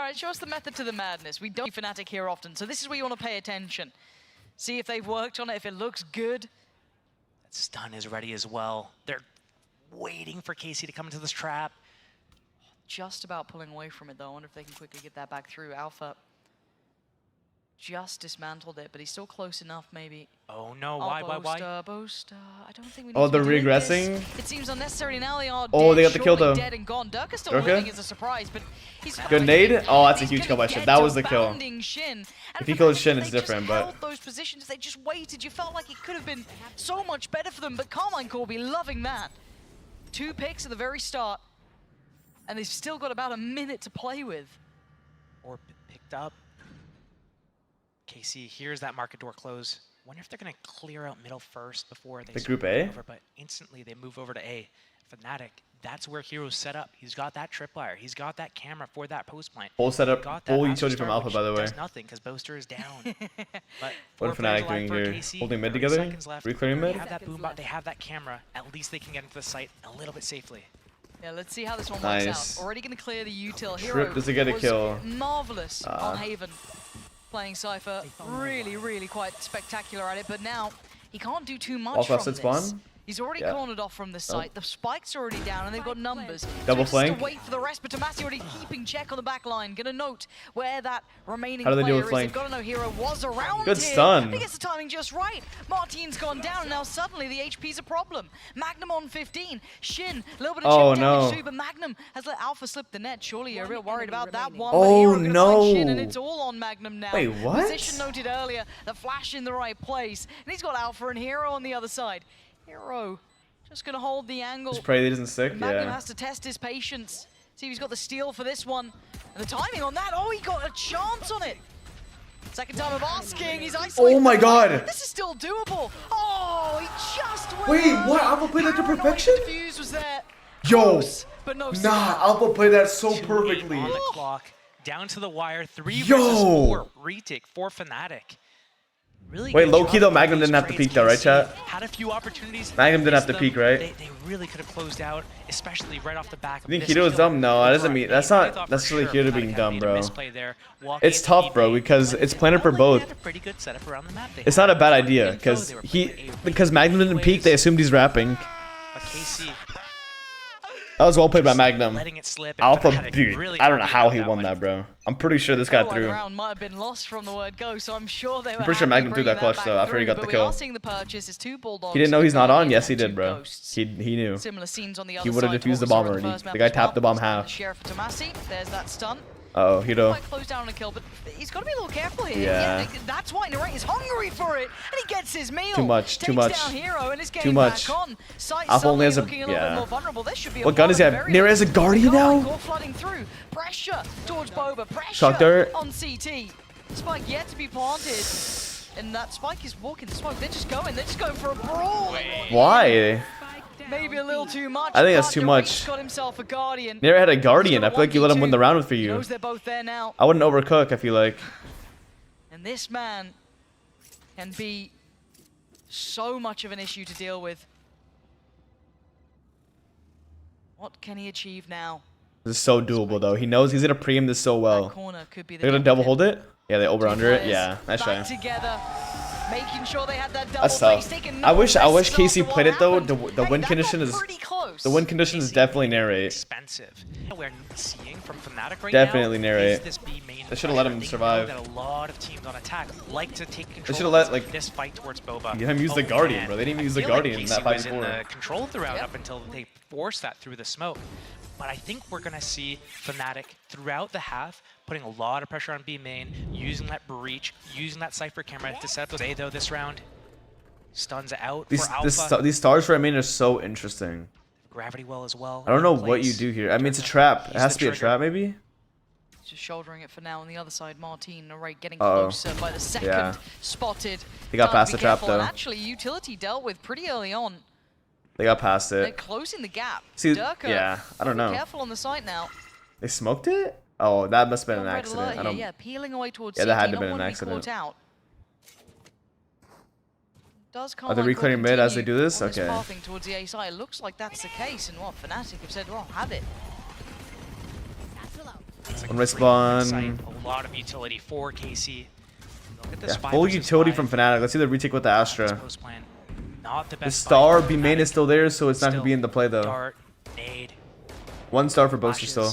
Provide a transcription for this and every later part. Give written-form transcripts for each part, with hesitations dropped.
All right, show us the method to the madness. We don't see FNATIC here often, so this is where you want to pay attention. See if they've worked on it, if it looks good. That stun is ready as well. They're waiting for Casey to come into this trap. Just about pulling away from it, though. I wonder if they can quickly get that back through. Alpha just dismantled it, but he's still close enough, maybe. Oh no, why? Boaster. I don't think we need Oh, to they're be doing regressing? this. It seems unnecessary now. They are Oh, dead, they got the kill, though. dead and gone. Durka still Durka? living is a surprise, but he's Good nade? Oh, that's a huge kill by Shin. That was the kill. Shin. If he kills Shin, it's different, but... held those positions, they just waited. You felt like it could have been so much better for them, but Carmine Corby loving that. 2 picks at the very start, and they've still got about a minute to play with. Or picked up. Casey hears that market door close. Wonder if they're going to clear out middle first before they group A? over, but instantly they move over to A. FNATIC, that's where Hero's set up. He's got that tripwire. He's got that camera for that post plant. Full setup, full utility from start, Alpha, by the way. Does nothing because Boaster is down. But What are FNATIC doing here? Casey, Holding mid 30 together? seconds left. Reclearing They mid? have that boom bot, they have that camera. At least they can get into the site a little bit safely. Yeah, let's see how this one Nice. works out. Already going to clear the util. Trip Hero does he get a was kill? marvelous on Haven. Playing Cypher, really quite spectacular at it, but now he can't do too much Walk off from set this. spawn? He's already cornered off from the site. The spike's already down, and they've got numbers. Double so flank. To wait for the rest, but Tomasi already keeping check on the back line. Gonna note where that remaining How do they player do with is. flank? They've got to know Hero was around Good here. stun. He gets the timing just right. Martin's gone down, and now suddenly the HP's a problem. Magnum on 15. Shin, a little bit of chip damage too, but Magnum has let Alpha slip the net. Surely you're real worried about that one. Oh, but Hero gonna no. find Shin, and it's all on Magnum now. Wait, what? Position noted earlier, the flash in the right place. And he's got Alpha and Hero on the other side. Hero just gonna hold the angle. Just pray that he doesn't stick? Magnum Yeah. has to test his patience. See if he's got the steal for this one. And the timing on that, oh, he got a chance on it. Second time of asking, he's isolated. Oh my god! This is still doable. Oh, he just went Wait, out. what? Alpha played that to Paranoid perfection? Defuse was there. Yo! Close, but no Nah, Alpha played that so perfectly. On the clock, down to the wire, 3 Yo! versus 4 retake for FNATIC. Really Wait, good low-key job though, with Magnum these didn't have to trades. peek though, right, Casey chat? Had a few opportunities. Magnum didn't have missed to peek, them. right? They really could have closed out, especially right off the back. You think Hito is dumb? No, that doesn't mean that's not necessarily Hito being dumb, bro. It's tough, bro, because it's planted for both. It's not a bad idea, because Magnum didn't peek, they assumed he's rapping. But Casey That was well played by Magnum. letting it slip. Alpha, dude, I don't know how he won that, bro. I'm pretty sure this got through. The round might have been lost from the word go, so I'm sure they were. I'm pretty sure Magnum threw that clutch though after he got the kill. We are seeing the purchase. It's 2 Bulldogs. He didn't know he's not on? Yes, he did, Two bro. Ghosts. He knew. Similar scenes on the other He would have side to defused what the we saw bomb in already. first map The guy as well. tapped the bomb half. Sheriff for Tomasi. There's that stun. Uh-oh, Hito. Quite close down on a kill, but he's got to be a little careful here. Yeah. That's why Narrate is hungry for it, and he gets his meal. Too much, too Takes much. down Hero, and it's Too getting much. back on. Sight Alpha only has a- looking a little bit more vulnerable. This should be a What gun does he have? very Nero has a Guardian now? Core flooding through. Pressure towards Boba. Pressure Shock dart. on CT. Spike yet to be planted. And that Spike is walking the smoke. They're just going for a brawl. Why? Maybe a little too much. I think that's but too Derate's much. got himself a Guardian. Nero had a Guardian. I feel like you let him win the round for He you. knows they're both there now. I wouldn't overcook, I feel like. And this man can be so much of an issue to deal with. What can he achieve now? This is so doable though. He knows he's gonna pre-aim this so That well. corner could be the They're gonna game double for hold him. it? Yeah, they over under it. Players Yeah, nice back try. together, making sure they had that double That's face, tough. taking I no wish risks Casey after played what it though. happened. The Hey, win that condition got is pretty close. the win condition is definitely narrate. Expensive. We're seeing from FNATIC right Definitely now narrate. is this B main They should've let him pressure. They survive. know that a lot of teams on attack like to take control. should've let, like, this fight towards Boba. Get him use the Guardian, bro. They didn't even use the I feel Guardian in like that Casey fight was in before. the control of the round up until they forced that through the smoke. But I think we're gonna see FNATIC throughout the half putting a lot of pressure on B main, using that breach, using that Cypher camera to set up those A though this round. Stuns out for Alpha. These stars for main are so interesting. Gravity well as well. I don't know in what you place. do here. I mean, it's a trap. It Use has the to be a trigger. trap, maybe? Just shouldering it for now. On the other side, Martin Narrate getting Uh-oh. closer by the second. Yeah. Spotted. He got Time to past be the trap, careful, though. And actually, Utility dealt with pretty early on. They got past They're it. closing the gap. See, Durka, yeah, I don't know. Careful on the site now. They smoked it? Oh, that must have been an Red alert accident. I here, don't. yeah, peeling away towards Yeah, that CT, had to not been an wanting to be accident. caught out. Does Are they reclearing mid as they do this? Okay. Pathing towards the A side. It looks like that's the case, and what FNATIC have said, well, have it. One respawn. A lot of utility for KC. Look at Yeah, this full utility from FNATIC. Let's see the retake with the Astra. Not the The best star B main is still there, so it's not going to be in the play though. Dart, nade, 1 star for Boaster still.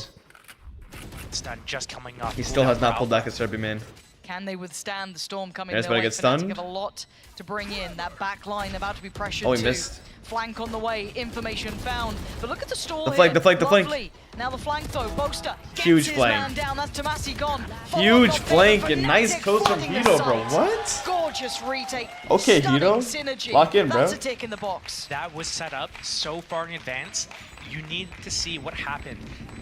Stun just coming up. He still has not pulled back his star B main. Can they withstand the storm coming Yes, their but I way? get stunned. FNATIC have a lot to bring in. That back line about to be pressured Oh, he too. missed. Flank on the way, information found. But look at the stall The flank, here. the flank, the flank. Lovely. Now the flank though, Boaster gets Huge his flank. man down. That's Tomasi gone. Huge Follow-up flank there, and nice FNATIC coast from flooding the Hito, bro. site. What? Gorgeous retake. Okay, Stunning Hito. synergy. Lock in, bro. That's a tick in the box. That was set up so far in advance. You need to see what happened.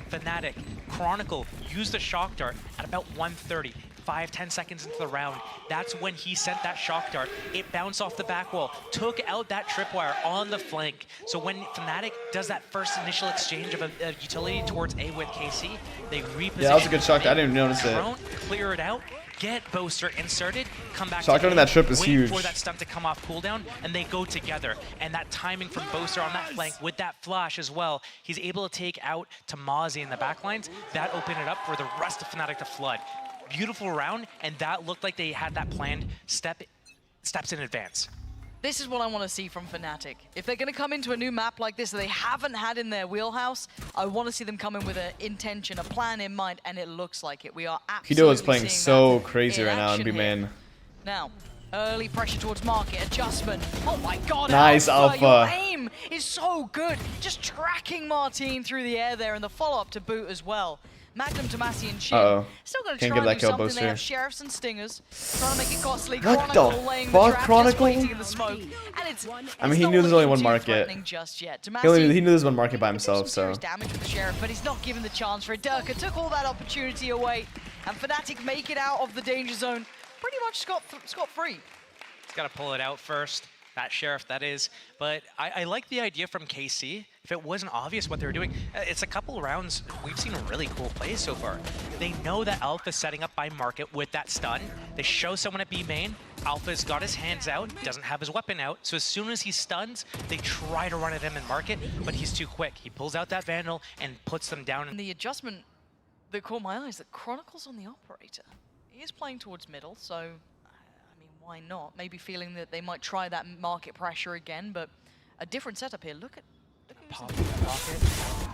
FNATIC, Chronicle used the shock dart at about 1:30. 5-10 seconds into the round. That's when he sent that shock dart. It bounced off the back wall, took out that tripwire on the flank. So when FNATIC does that first initial exchange of a utility towards A with KC, they reposition. Yeah, that was a good shock dart. I didn't even notice it. Drone, clear it out, get Boaster inserted, come back Shock to dart on A, that trip is wait huge. for that stun to come off cooldown, and they go together. And that timing from Boaster on that flank with that flash as well, he's able to take out Tomasi in the backlines. That opened it up for the rest of FNATIC to flood. Beautiful round, and that looked like they had that planned steps in advance. This is what I want to see from FNATIC. If they're going to come into a new map like this that they haven't had in their wheelhouse, I want to see them come in with an intention, a plan in mind, and it looks like it. We are absolutely Hito is playing seeing so that crazy in right now in action B here. main. Now, early pressure towards market, adjustment. Oh my god, Nice, Alpha. Your Alpha. aim is so good. Just tracking Martine through the air there, and the follow-up to boot as well. Magnum, Tomasi, and Shin. Uh-oh. Still going to Can't try get and that do kill, something. Boaster. They have Sheriffs and Stingers. Trying to make it costly. What Chronicle the laying fuck, the trap, Chronicle? just waiting in the smoke. And it's I mean, he knew there's only one market. Just yet. He Tomasi, knew there's one market by himself, some so. serious damage with the Sheriff, but he's not given the chance for it. Durka took all that opportunity away, and FNATIC make it out of the danger zone pretty much scot-free. He's got to pull it out first. That Sheriff, that is. But I like the idea from KC. If it wasn't obvious what they were doing, it's a couple rounds. We've seen really cool plays so far. They know that Alpha's setting up by market with that stun. They show someone at B main. Alpha's got his hands out, doesn't have his weapon out. So as soon as he stuns, they try to run at him in market, but he's too quick. He pulls out that Vandal and puts them down. And the adjustment that caught my eye is that Chronicle's on the operator. He is playing towards middle, so why not? Maybe feeling that they might try that market pressure again, but a different setup here. Look at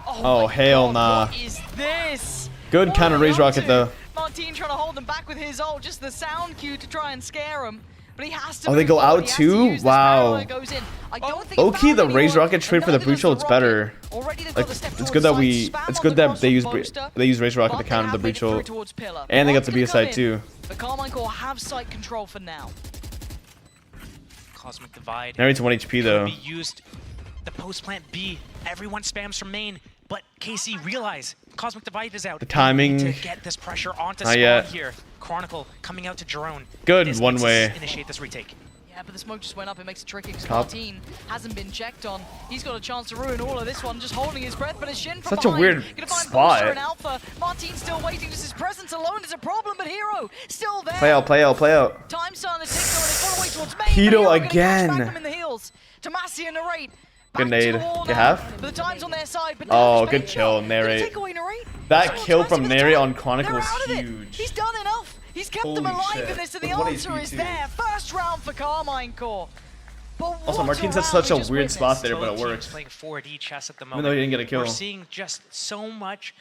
Oh, hell nah. What is this? Good What counter are they Raise up Rocket to? though. Martine trying to hold them back with his ult, just the sound cue to try and scare him. But he has to Oh, they move go forward. out He has to too? use this Wow. power that goes in. I don't think Low-key, it's the found Raise anyone, Rocket trade and for the neither Breach does ult's the better. Rocket. Already they've Like, got the step it's towards good that side, we, spam it's on good the that cross they from use Boaster, they use Raise Rocket but to they counter have the made Breach it through ult. towards Pillar. And they got One's the gonna B come side in, too. but Carmine Core have site control for now. Cosmic Divide. Nary to 1 HP though. Could be used. The post plant B. Everyone spams from main, but KC realize Cosmic Divide is out. The timing. They need to get this pressure onto Not spawn yet. here. Chronicle coming out to drone. Good This one needs to way. Initiate this retake. Yeah, but the smoke just went up. It makes it tricky because Top. Martine hasn't been checked on. He's got a chance to ruin all of this one, just holding his breath, but it's Shin from Such a behind. weird Gonna find spot. Booster and Alpha. Martine's still waiting. Just his presence alone is a problem, but Hero still there. Play out, play out, play out. Time starting to tick though, and they fall away towards main. Hito but Hero gonna again. catch back them in the heels. Tomasi and Narrate. Good Back to nade. the wall You now, have? But the time's on their side. But Oh, Narrate's good bait kill, shot. Gonna Narrate. take away Narrate. That So kill Tomasi from with the Narrate time. on Chronicle They're was out of it. huge. He's done enough. He's kept them Holy alive shit. in this, and the With 1 answer HP is too. there. First round for Carmine Core. But Also, what Martine's a at round such we a just weird spot witnessed. there, but it Both teams works. playing 4D chess at the moment. Even though he didn't get a kill. We're seeing just so much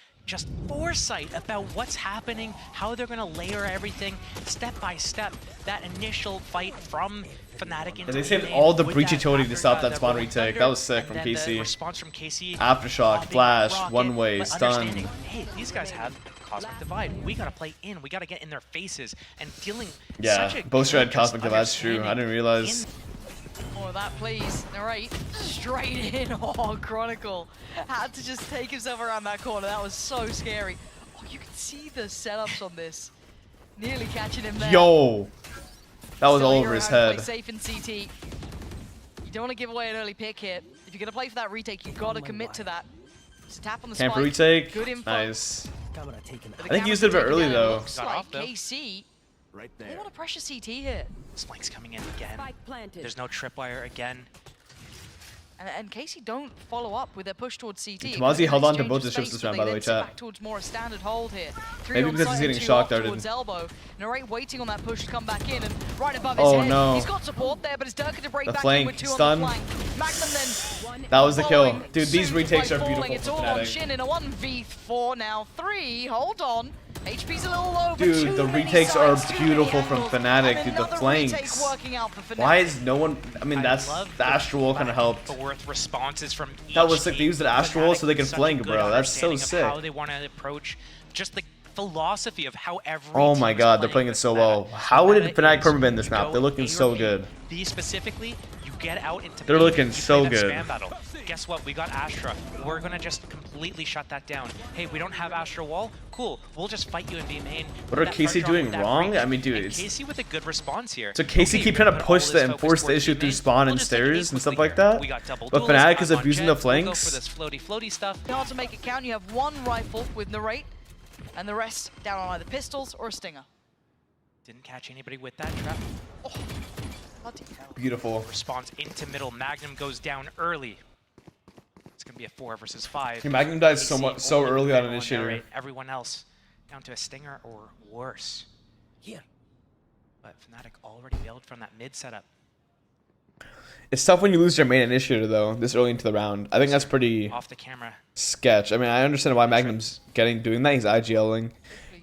foresight about what's happening, how they're going to layer everything step by step. That initial fight from FNATIC into they saved game all the with breach that utility to stop that spawn Rolling retake. Thunder, That was sick and from then KC. The response from KC. Aftershock, bombing flash, Rocket, one way, but stun. understanding, hey, these guys have Cosmic Divide. We got to play in. We got to get in their faces and dealing Yeah, such a Boaster had good Cosmic Divide, that's true. I understanding didn't realize. More of that, please. Narrate straight in. Oh, Chronicle had to just take himself around that corner. That was so scary. Oh, you can see the setups on this. Nearly catching him there. Yo! That was Still all Hero over his having to head. play safe in CT. You don't want to give away an early pick here. If you're going to play for that retake, you've got to commit to that. Just tap on the Camp spike. retake. Good info. Nice. But the I think he camera's used it a bit taken early down. though. Looks Got like off, though. KC. Right They there. want to pressure CT here. Spike's coming in again. Spike planted. There's no tripwire again. And Casey don't follow up with their push towards CT. Tamazi held on to both the ships this round, by the way, chat. Back towards more a standard hold here. Maybe because he's getting shock darted. Towards elbow. Narrate waiting on that push to come back in, and right above his head. No. He's got support there, but it's Durka to break The back flank, in with 2 stun. on the flank. Magnum then. That was the kill. following Dude, these suit retakes by are beautiful falling. It's for all on FNATIC. Shin in a 1v4 now. 3, hold on. HP's a little low, but Dude, the retakes are beautiful from FNATIC. Dude, the flanks. Why is no one... I mean, that's... The Astral kind of helped. Worth responses from That was sick. They used an Astral so they can flank, bro. That's so sick. How they want to approach just the philosophy of how every Oh my god, they're playing it so well. How did FNATIC perma-ban this map? They're looking so good. B specifically, you get out into They're B, looking you so play that good. spam battle. Guess what? We got Astra. We're gonna just completely shut that down. Hey, we don't have Astra wall? Cool. We'll just fight you in B main. What are Casey doing wrong? I mean, dude, it's... Casey with a good response here. So Casey keep trying to push and force the issue through spawn and stairs and stuff like that. But FNATIC is abusing the flanks. For this floaty stuff. Hard to make it count. You have 1 rifle with Narrate, and the rest down on either pistols or a stinger. Didn't catch anybody with that trap. Oh, bloody hell. Beautiful. Response into middle. Magnum goes down early. It's gonna be a 4 versus 5. Magnum dies so early on initiator. Everyone else down to a stinger or worse. Here. But FNATIC already bailed from that mid setup. It's tough when you lose your main initiator though, this early into the round. I think that's pretty off the camera. Sketch. I mean, I understand why Magnum's doing that. He's IGLing.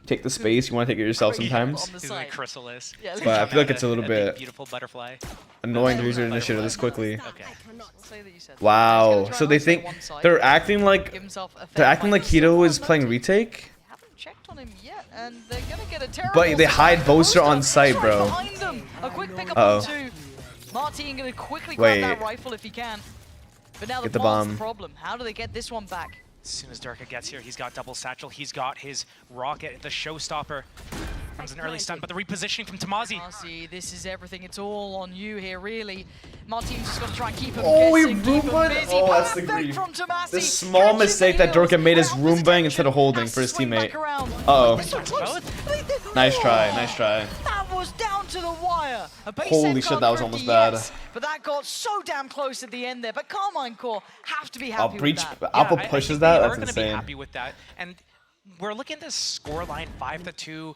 Take the space. You want to take it yourself sometimes. He's like Chrysalis. Yeah, but I feel like it's a little bit beautiful butterfly. Annoying to lose your initiative this quickly. Okay. Wow. So they think they're acting like Hito is playing retake. Checked on him yet, and they're gonna get a terrible. But they hide Boaster on site, bro. A quick pick up on 2. Martin gonna quickly grab that rifle if he can. But now the bomb's the problem. How do they get this one back? As soon as Durka gets here, he's got double satchel. He's got his rocket, the showstopper. Comes an early stun, but the repositioning from Tamazi. Tamazi, this is everything. It's all on you here, really. Martin's just got to try and keep him guessing, keep him busy. Oh, that's the grief. The small mistake that Durka made is room bang instead of holding for his teammate. Uh-oh. Nice try, nice try. That was down to the wire. Holy shit, that was almost bad. But that got so damn close at the end there. But Carmine Core have to be happy with that. Alpha pushes that, that's insane. Be happy with that. And we're looking at this scoreline 5-2.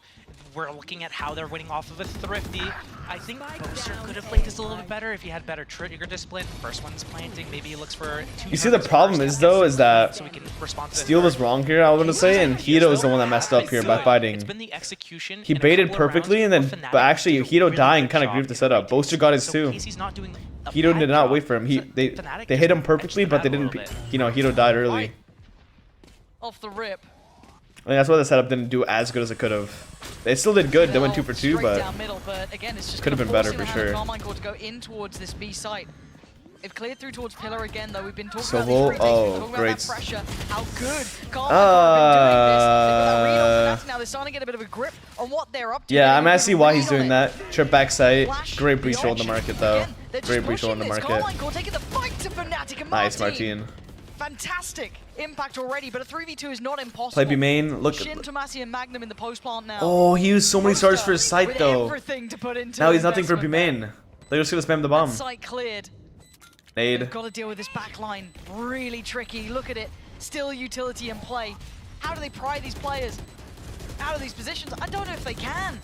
We're looking at how they're winning off of a thrifty. I think Booster could have played this a little bit better if he had better trigger discipline. First one's planting, maybe he looks for 2. You see, the problem is though, is that Steel was wrong here, I was gonna say, and Hito is the one that messed up here by fighting. It's been the exexecution. He baited perfectly, and then, but actually, Hito dying kind of griefed the setup. Booster got his too. Hito did not wait for him. They hit him perfectly, but they didn't. You know, Hito died early. Off the rip. I mean, that's why the setup didn't do as good as it could have. They still did good. They went 2 for 2, but could have been better for sure. To go in towards this B site. They've cleared through towards Pillar again, though. We've been talking so about these retakes. Oh, great. That pressure. How good Carmine have been doing this. They've got that read on FNATIC now. They're starting to get a bit of a grip on what they're up to. Yeah, I mean, I see why he's doing that. Trip back site. Great breach roll in the market, though. Great breach roll in the market. Carmine Core taking the fight to FNATIC and nice, Martin. Fantastic impact already, but a 3v2 is not impossible. Play B main. Look. Shin, Tomasi, and Magnum in the post plant now. Oh, he used so many stars for his site though. To put into now he's nothing for B main. They're just gonna spam the bomb. Site cleared. Nade. They've got to deal with this back line. Really tricky. Look at it. Still utility in play. How do they pry these players out of these positions? I don't know if they can.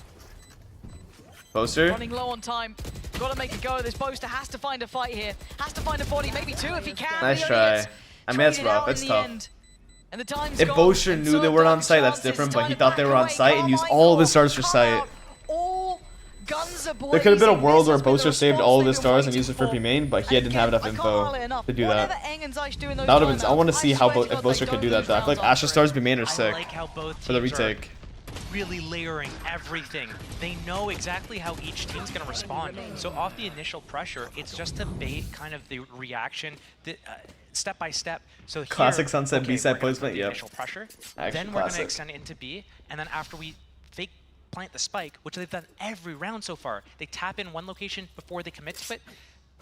Boaster? Running low on time. Got to make a go of this. Boaster has to find a fight here. Has to find a body, maybe 2 if he can. Nice try. I mean, that's rough. It's tough. And the time's if Boaster knew they weren't on site, that's different, but he thought they were on site and used all of his stars for site. There could have been a world where Boaster saved all of his stars and used it for B main, but he didn't have enough info to do that. That would have been. I want to see how if Boaster could do that. Though. I feel like Astra stars B main are sick for the retake. Really layering everything. They know exactly how each team's going to respond. So off the initial pressure, it's just to bait kind of the reaction step by step. So here, classic Sunset B-side placement, yep. Initial pressure. Actually, then we're going to extend it into B, and then after we fake plant the spike, which they've done every round so far, they tap in one location before they commit to it.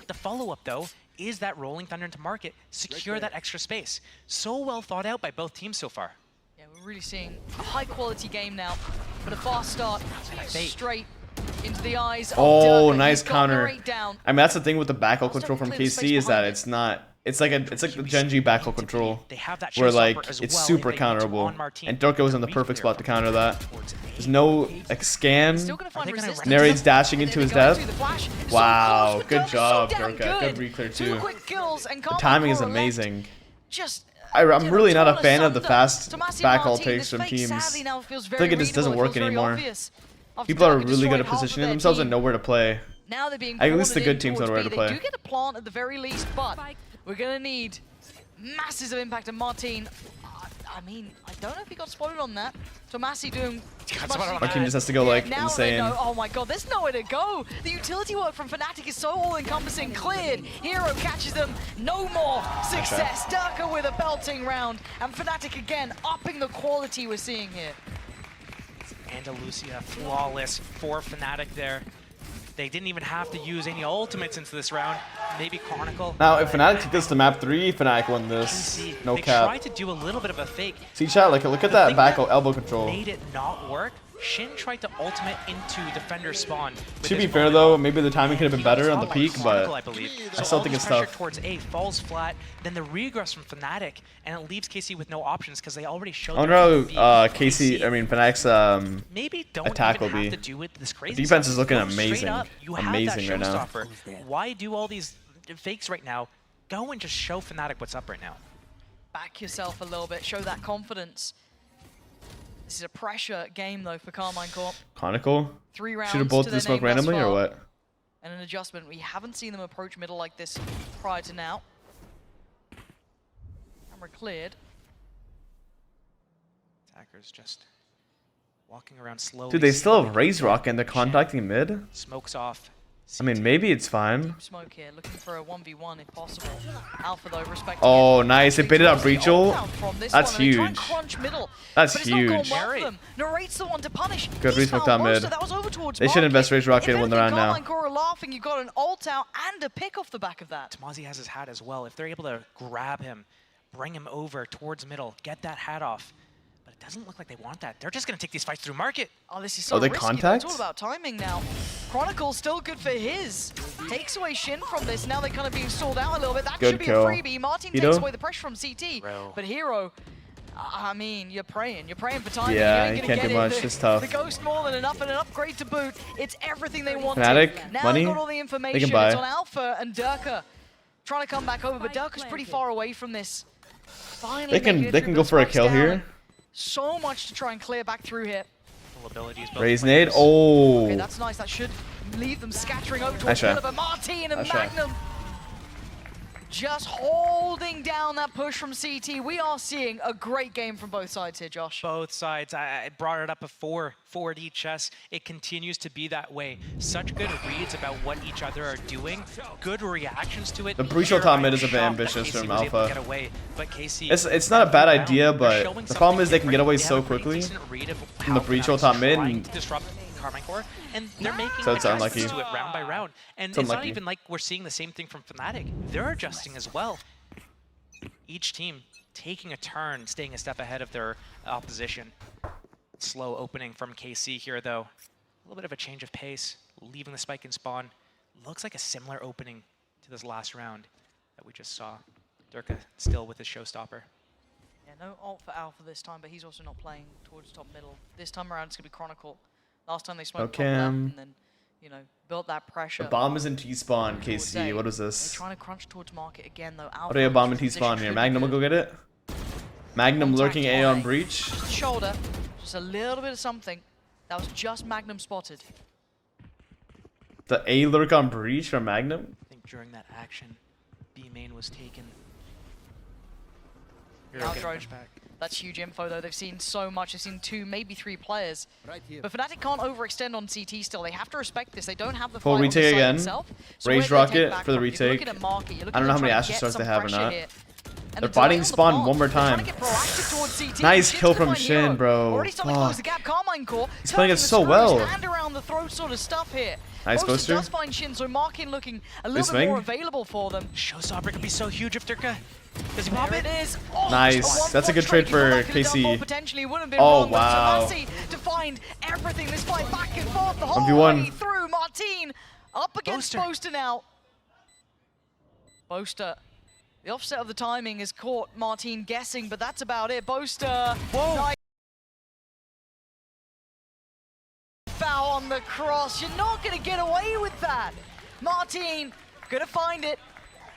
The follow-up, though, is that rolling thunder into market, secure that extra space. So well thought out by both teams so far. Yeah, we're really seeing a high-quality game now, but a fast start straight into the eyes. Oh, nice counter. I mean, that's the thing with the back control from KC is that it's not it's like the Genji backhoe control, They have that where like showstopper as it's well super if they need to counterable, on Martin. and Durka was in the perfect spot to counter that. There's no like scan. Still gonna find resistance. Narrates dashing into his death. The flash. Wow, So close, good but job, so damn Durka. Good good. reclear Two too. quick kills and The Carmen timing is Cora left amazing. Just I'm really not a ton fan of the asunder. fast Tomasi back all Martin, takes this from fake teams. sadly now feels I very feel like it just doesn't readable. It work feels very anymore. obvious. After People are Durka really good destroyed at half of positioning their themselves and team, know where to play. now they're being At least the cornered good in teams know towards where to B. play. They do get a plant at the very least, but we're gonna need masses of impact. And Martin, I mean, I don't know if he got spotted on that. Tomasi doing. Our team just has to go like now insane. Oh my god, there's nowhere to go. The utility work from FNATIC is so all-encompassing. Cleared. Hero catches them. No more success. Durka with a belting round, and FNATIC again upping the quality we're seeing here. Andalusia flawless for FNATIC there. They didn't even have to use any ultimates into this round. Maybe Chronicle. Now, if FNATIC took this to map 3, FNATIC won this. No they cap. tried to do a little bit of a fake. See, chat, like, look at that back elbow control. Made it not work. Shin tried to ultimate into defender spawn. To be fair, though, maybe the timing could have been better on the peak, but I believe. I still think it's tough. Towards A falls flat, then the regress from FNATIC, and it leaves KC with no options because they already showed. I wonder how FNATIC's maybe don't attack even will be. have to do with this crazy. The defense is looking Go straight amazing. up. You have Amazing that right now. showstopper. Why do all these fakes right now? Go and just show FNATIC what's up right now. Back yourself a little bit. Show that confidence. This is a pressure game, though, for Carmine Corp. Chronicle? 3 rounds Should have bolted to the their smoke name thus randomly, or far. what? And an adjustment. We haven't seen them approach middle like this prior to now. Camera cleared. Attackers just walking around slowly. Dude, they still have Raze Rock and they're contacting mid? Smokes off. I mean, maybe it's fine. Smoke here, looking for a 1v1 if possible. Alpha, though, respecting Oh, it. nice. They baited out Breachel. That's huge. Middle, That's but it's not going huge. well for them. Narrates the one to punish. Good He's resmoke found down mid. Monster. That was over towards They should Market. invest Raze Rocket If and win the anything, round now. Carmine Cora laughing, you got an ult out and a pick off the back of that. Tomasi has his hat as well. If they're able to grab him, bring him over towards middle, get that hat off. But it doesn't look like they want that. They're just going to take these fights through market. Oh, this is so they risky. contact? It's all about timing now. Chronicle's still good for his. Takes away Shin from this. Now they're kind of being stalled out a little bit. That Good should be kill. a freebie. Martin Hero? takes away the pressure from CT. Bro. But Hero, I mean, you're praying. You're praying for timing. Yeah, you ain't you gonna can't get do it. much. The, It's tough. The Ghost more than enough and an upgrade to boot. It's everything they wanted. FNATIC, Now money, they've got all the information. buy. It's on Alpha and Durka trying to come back over, but Durka's pretty far away from this. Finally They making it can through, go but for a spikes kill down. here. So much to try and clear back through here. Full abilities, both Raze players. nade. Oh. Okay, that's nice. That should leave them scattering over Nice towards try. Miller, but Martin and Nice try. Magnum just holding down that push from CT. We are seeing a great game from both sides here, Josh. Both sides. I brought it up before. 4D chess. It continues to be that way. Such good reads about what each other are doing. Good reactions to it. The Breachel top mid is a bit ambitious from Alpha. It's not a bad idea, but the problem is they can get away so quickly from the Breachel top mid. And they're making So it's adjustments unlucky. to it round by round. And It's it's not unlucky. even like we're seeing the same thing from FNATIC. They're adjusting as well. Each team taking a turn, staying a step ahead of their opposition. Slow opening from KC here, though. A little bit of a change of pace, leaving the spike in spawn. Looks like a similar opening to this last round that we just saw. Durka still with his showstopper. Yeah, no ult for Alpha this time, but he's also not playing towards top middle. This time around, it's going to be Chronicle. Last time they smoked top left and then, you know, built that pressure. The bomb is in T-spawn, towards KC. A. What is They're this? trying to crunch towards market again, though. What do you have bomb in T-spawn here? Magnum will go get it? Magnum Contact lurking A on A. breach. Just shoulder, just a little bit of something. That was just Magnum spotted. The A lurk on breach from Magnum? I think during that action, B main was taken. Outro. That's huge info, though. They've seen so much. They've seen 2, maybe 3 players. But FNATIC can't overextend on CT still. They have to respect this. They don't have the Full fight on the retake site again. itself. So Raise where do they take rocket back for the from? If you're retake. looking at market, you're looking I don't know at how many trying to Astra get stars some they have or pressure not. here. And They're the fighting delay on the spawn bomb. one more They're trying time. to get proactive towards CT. Nice Shin's kill gonna from find Shin, Hero. bro. Already starting to close the Fuck. gap. Carmine Core. He's playing it turning so the well. screws, hand around the throat sort of stuff here. Nice Boaster poster. does find Shin, so Markin looking a This little bit more thing? available for them. Showstopper could be so huge if Durka. Does he pop There it? it is. Oh, Nice. That's a good trade for KC. Potentially wouldn't have been Oh, wrong, but wow. Tomasi to find everything. This fight back and forth the whole 1v1. way through. Martin up against Boaster. Boaster now. Boaster The offset of the timing has caught Martin guessing, but that's about it. Boaster. Whoa. Nice foul on the cross. You're not going to get away with that. Martin going to find it,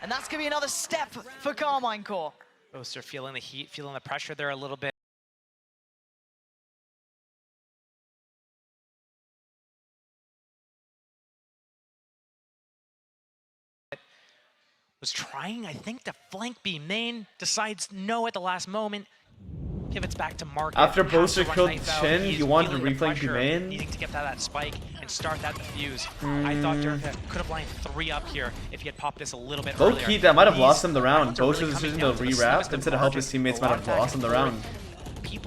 and that's going to be another step for Carmine Core. Boaster feeling the heat, feeling the pressure there a little bit. Was trying, I think, to flank B main, decides no at the last moment, pivots back to Market. After Boaster killed Chen, he wanted to reflank B main. Needing to get that spike and start that defuse. I thought Durka could have lined 3 up here if he had popped this a little bit earlier. Low key, that might have lost him the round. Boaster's decision to re-wrap instead of help his teammates might have lost him the round.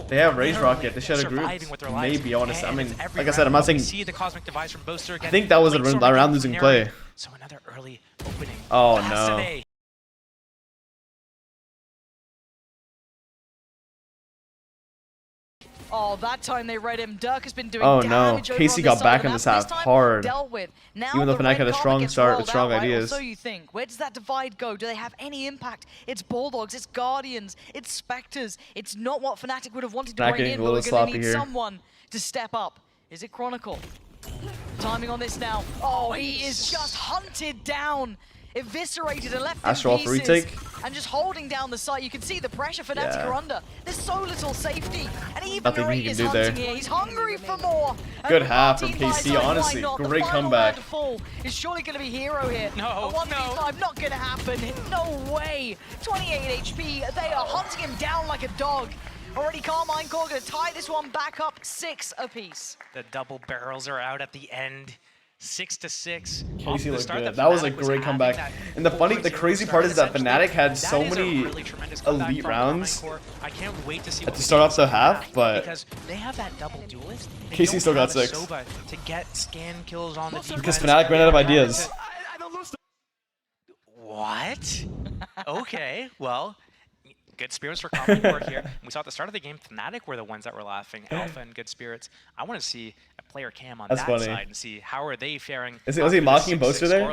They have Rage Rocket. They should have grouped. Maybe, honestly. I mean, like I said, I'm not saying. I think that was a round losing play. So another early opening. Oh no. Oh, that time they read him. Dirk has been doing no. damage over Casey on got this back side, in this half hard. Dealt with. Now even though Fnatic had a strong start with strong ideas. So you think, where does that divide go? Do they have any impact? It's Bulldogs, it's Guardians, it's Spectres. It's not what Fnatic would have wanted to bring in, but we're going to need someone to step up. Is it Chronicle? Timing on this now. Oh, he is just hunted down, eviscerated and left Astral in off pieces. retake. And just holding down the site. You can see the pressure Fnatic are under. There's so little safety. And even Nothing Narate he can is do hunting there. here. He's hungry for more. Good And half from Martin KC, buys on, honestly. why not? Great The final comeback. round to fall is surely going to be hero here. No, A 1v5 not going to happen. No way. 28 HP. They are hunting him down like a dog. Already Carmine Core going to tie this one back up 6 apiece. The double barrels are out at the end. 6-6. Casey looked good. That was a great comeback. And the crazy part is that Fnatic had so many elite rounds I can't wait to see to start off the half, but because they have that double duelist. Casey still got 6. To get scan kills on the defense. Because Fnatic ran out of ideas. What? Okay, well, good spirits for Carmine Core here. We saw at the start of the game, Fnatic were the ones that were laughing. Alpha and good spirits. I want to see a player cam on that side and see how are they faring. Was he mocking Boaster there?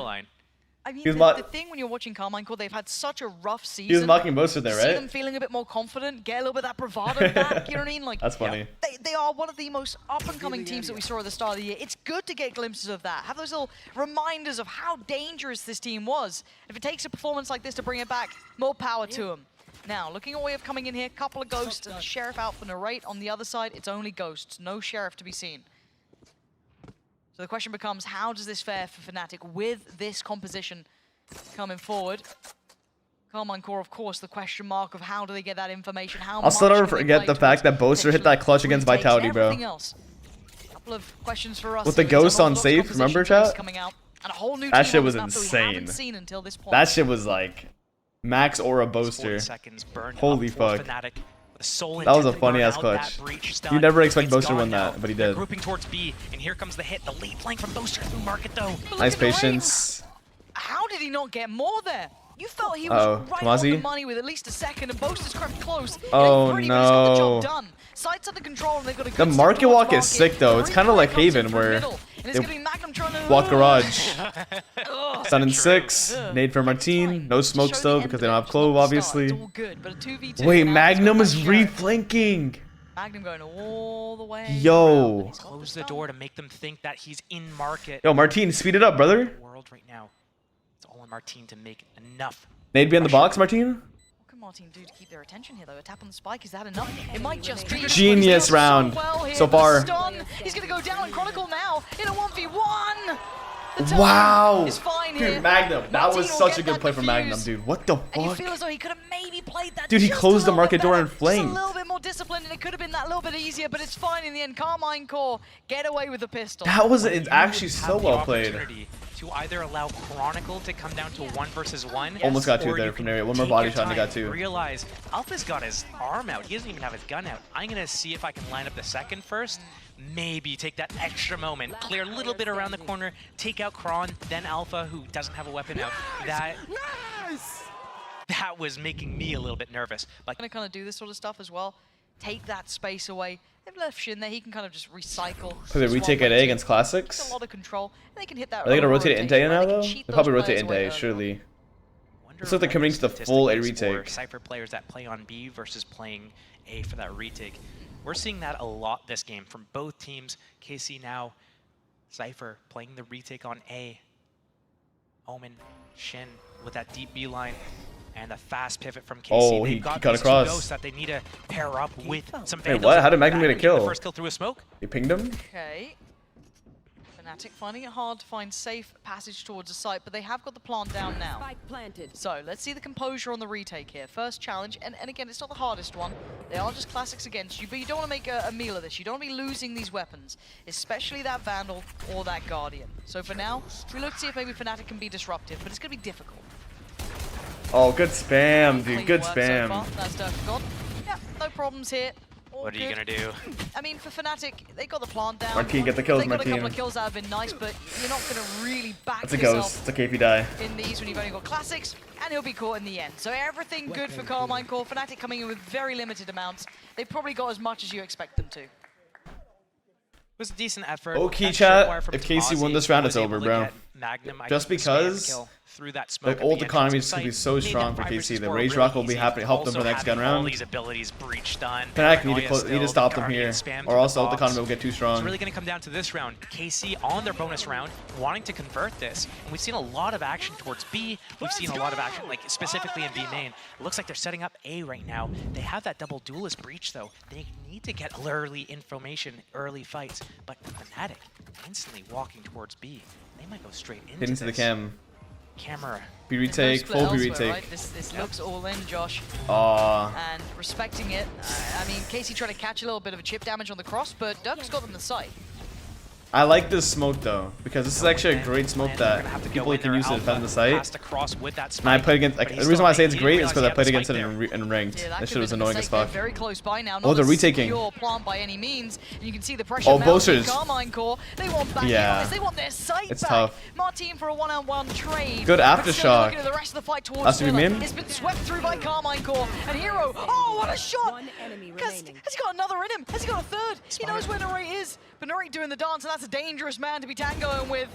I mean, the thing when you're watching Carmine Core, they've had such a rough season. He was mocking Boaster there, right? See them feeling a bit more confident, get a little bit of that bravado back, you know what I mean? Like, that's funny. They are one of the most up-and-coming teams that we saw at the start of the year. It's good to get glimpses of that. Have those little reminders of how dangerous this team was. If it takes a performance like this to bring it back, more power to them. Now, looking at way of coming in here, couple of Ghosts and Sheriff out for Narate. On the other side, it's only Ghosts, no Sheriff to be seen. So the question becomes, how does this fare for Fnatic with this composition coming forward? Carmine Core, of course, the question mark of how do they get that information? How I'll still never forget the fact that Boaster hit that clutch against Vitality, bro. Couple of questions for us. With the Ghost on safe, remember, chat? That shit was insane. That shit was like max aura Boaster. Holy fuck. That was a funny ass clutch. You never expect Boaster to win that, but he did. Grouping towards B, and here comes the hit. The late flank from Boaster through Market though. Nice patience. How did he not get more there? You felt he was right on the money with at least a second, and Boaster's crept close. Oh pretty much got the job no. done. Sights under control, and they've got a good The Market walk is sick though. It's kind of like Haven where they walk garage. Stun in 6. Nade for Martin. No smoke still because they don't have Clove, obviously. Wait, Magnum is reflanking. Magnum going all the way. Yo. Close the door to make them think that he's in Market. Yo, Martin, speed it up, brother. World right now. It's all on Martin to make enough. Nade be in the box, Martin. What can Martin do to keep their attention here, though? A tap on the spike, is that enough? It might just be. Genius round so far. He's going to go down in Chronicle now in a 1v1. Wow. Dude, Magnum. That was such a good play from Magnum, dude. What the fuck? And you feel as though he could have maybe played that. Dude, he closed the Market door and flamed. Just a little bit more disciplined, and it could have been that little bit easier, but it's fine in the end. Carmine Core get away with the pistol. That was actually so well played. To either allow Chronicle to come down to 1 versus 1. Almost got 2 there from there. One more body shot and he got 2. Realize Alpha's got his arm out. He doesn't even have his gun out. I'm going to see if I can line up the second first. Maybe take that extra moment, clear a little bit around the corner, take out Kron, then Alpha, who doesn't have a weapon out. That was making me a little bit nervous. Like, gonna kind of do this sort of stuff as well. Take that space away. They've left Shin there. He can kind of just recycle. So did we take an A against Classics? A lot of control, and they can hit that. Are they gonna rotate Inte now though? They'll probably rotate Inte, surely. Looks like they're coming to the full A retake. Cypher players that play on B versus playing A for that retake. We're seeing that a lot this game from both teams. KC now, Cypher playing the retake on A. Omen, Shin with that deep B line. And a fast pivot from KC. Oh, he got cut across. Ghosts that they need to pair up with some Wait, what? How did Magnum get a kill? The first kill through a smoke. He pinged him? Okay. FNATIC finding it hard to find safe passage towards the site, but they have got the plant down now. So let's see the composure on the retake here. First challenge, and again, it's not the hardest one. They are just classics against you, but you don't want to make a meal of this. You don't want to be losing these weapons, especially that Vandal or that Guardian. So for now, we look to see if maybe FNATIC can be disruptive, but it's going to be difficult. Oh, good spam, dude. Good spam. So that's Dirk gone. Yeah, no problems here. What are you gonna do? I mean, for FNATIC, they got the plant down. Martine, get the kills, They got Martine. a couple of kills that have been nice, but you're not gonna really back It's a yourself ghost. It's a KP die. in these when you've only got classics, and he'll be caught in the end. So everything good for Carmine Core. FNATIC coming in with very limited amounts. They probably got as much as you expect them to. It was a decent effort. Okay, chat. If KC won this round, it's over, bro. Just because through that smoke the old economy is going to be so strong for KC. The Rage Rock will be happy to help them for the next gun round. FNATIC need to stop them here, or else the old economy will get too strong. It's really going to come down to this round. KC on their bonus round, wanting to convert this. And we've seen a lot of action towards B. We've seen a lot of action, like specifically in B main. It looks like they're setting up A right now. They have that double duelist breach, though. They need to get early information, early fights. But FNATIC instantly walking towards B. They might go straight into the cam. Camera. B retake, full B retake. Right? This looks all in, Josh. Aww. And respecting it. I mean, KC trying to catch a little bit of a chip damage on the cross, but Dirk's got them the sight. I like this smoke though, because this is actually a great smoke that people can use to defend the site. And I played against, like, the reason why I say it's great is because I played against it in ranked. Yeah, this shit was annoying as fuck. Very close by now. Oh, they're retaking. Pure plant by any means. You can see the pressure. Oh, boasters. Carmine Core. They want back in on this. They want their sight it's back. Tough. Martine for a one-on-one trade. Good aftershock. Looking at the rest of the fight towards That's to be Miller. min. It's been swept through by Carmine Core. And Hero. Oh, what a shot! Has he got another in him? Has he got a third? He knows where Narrate is. But Narrate doing the dance, and that's a dangerous man to be tangoing with.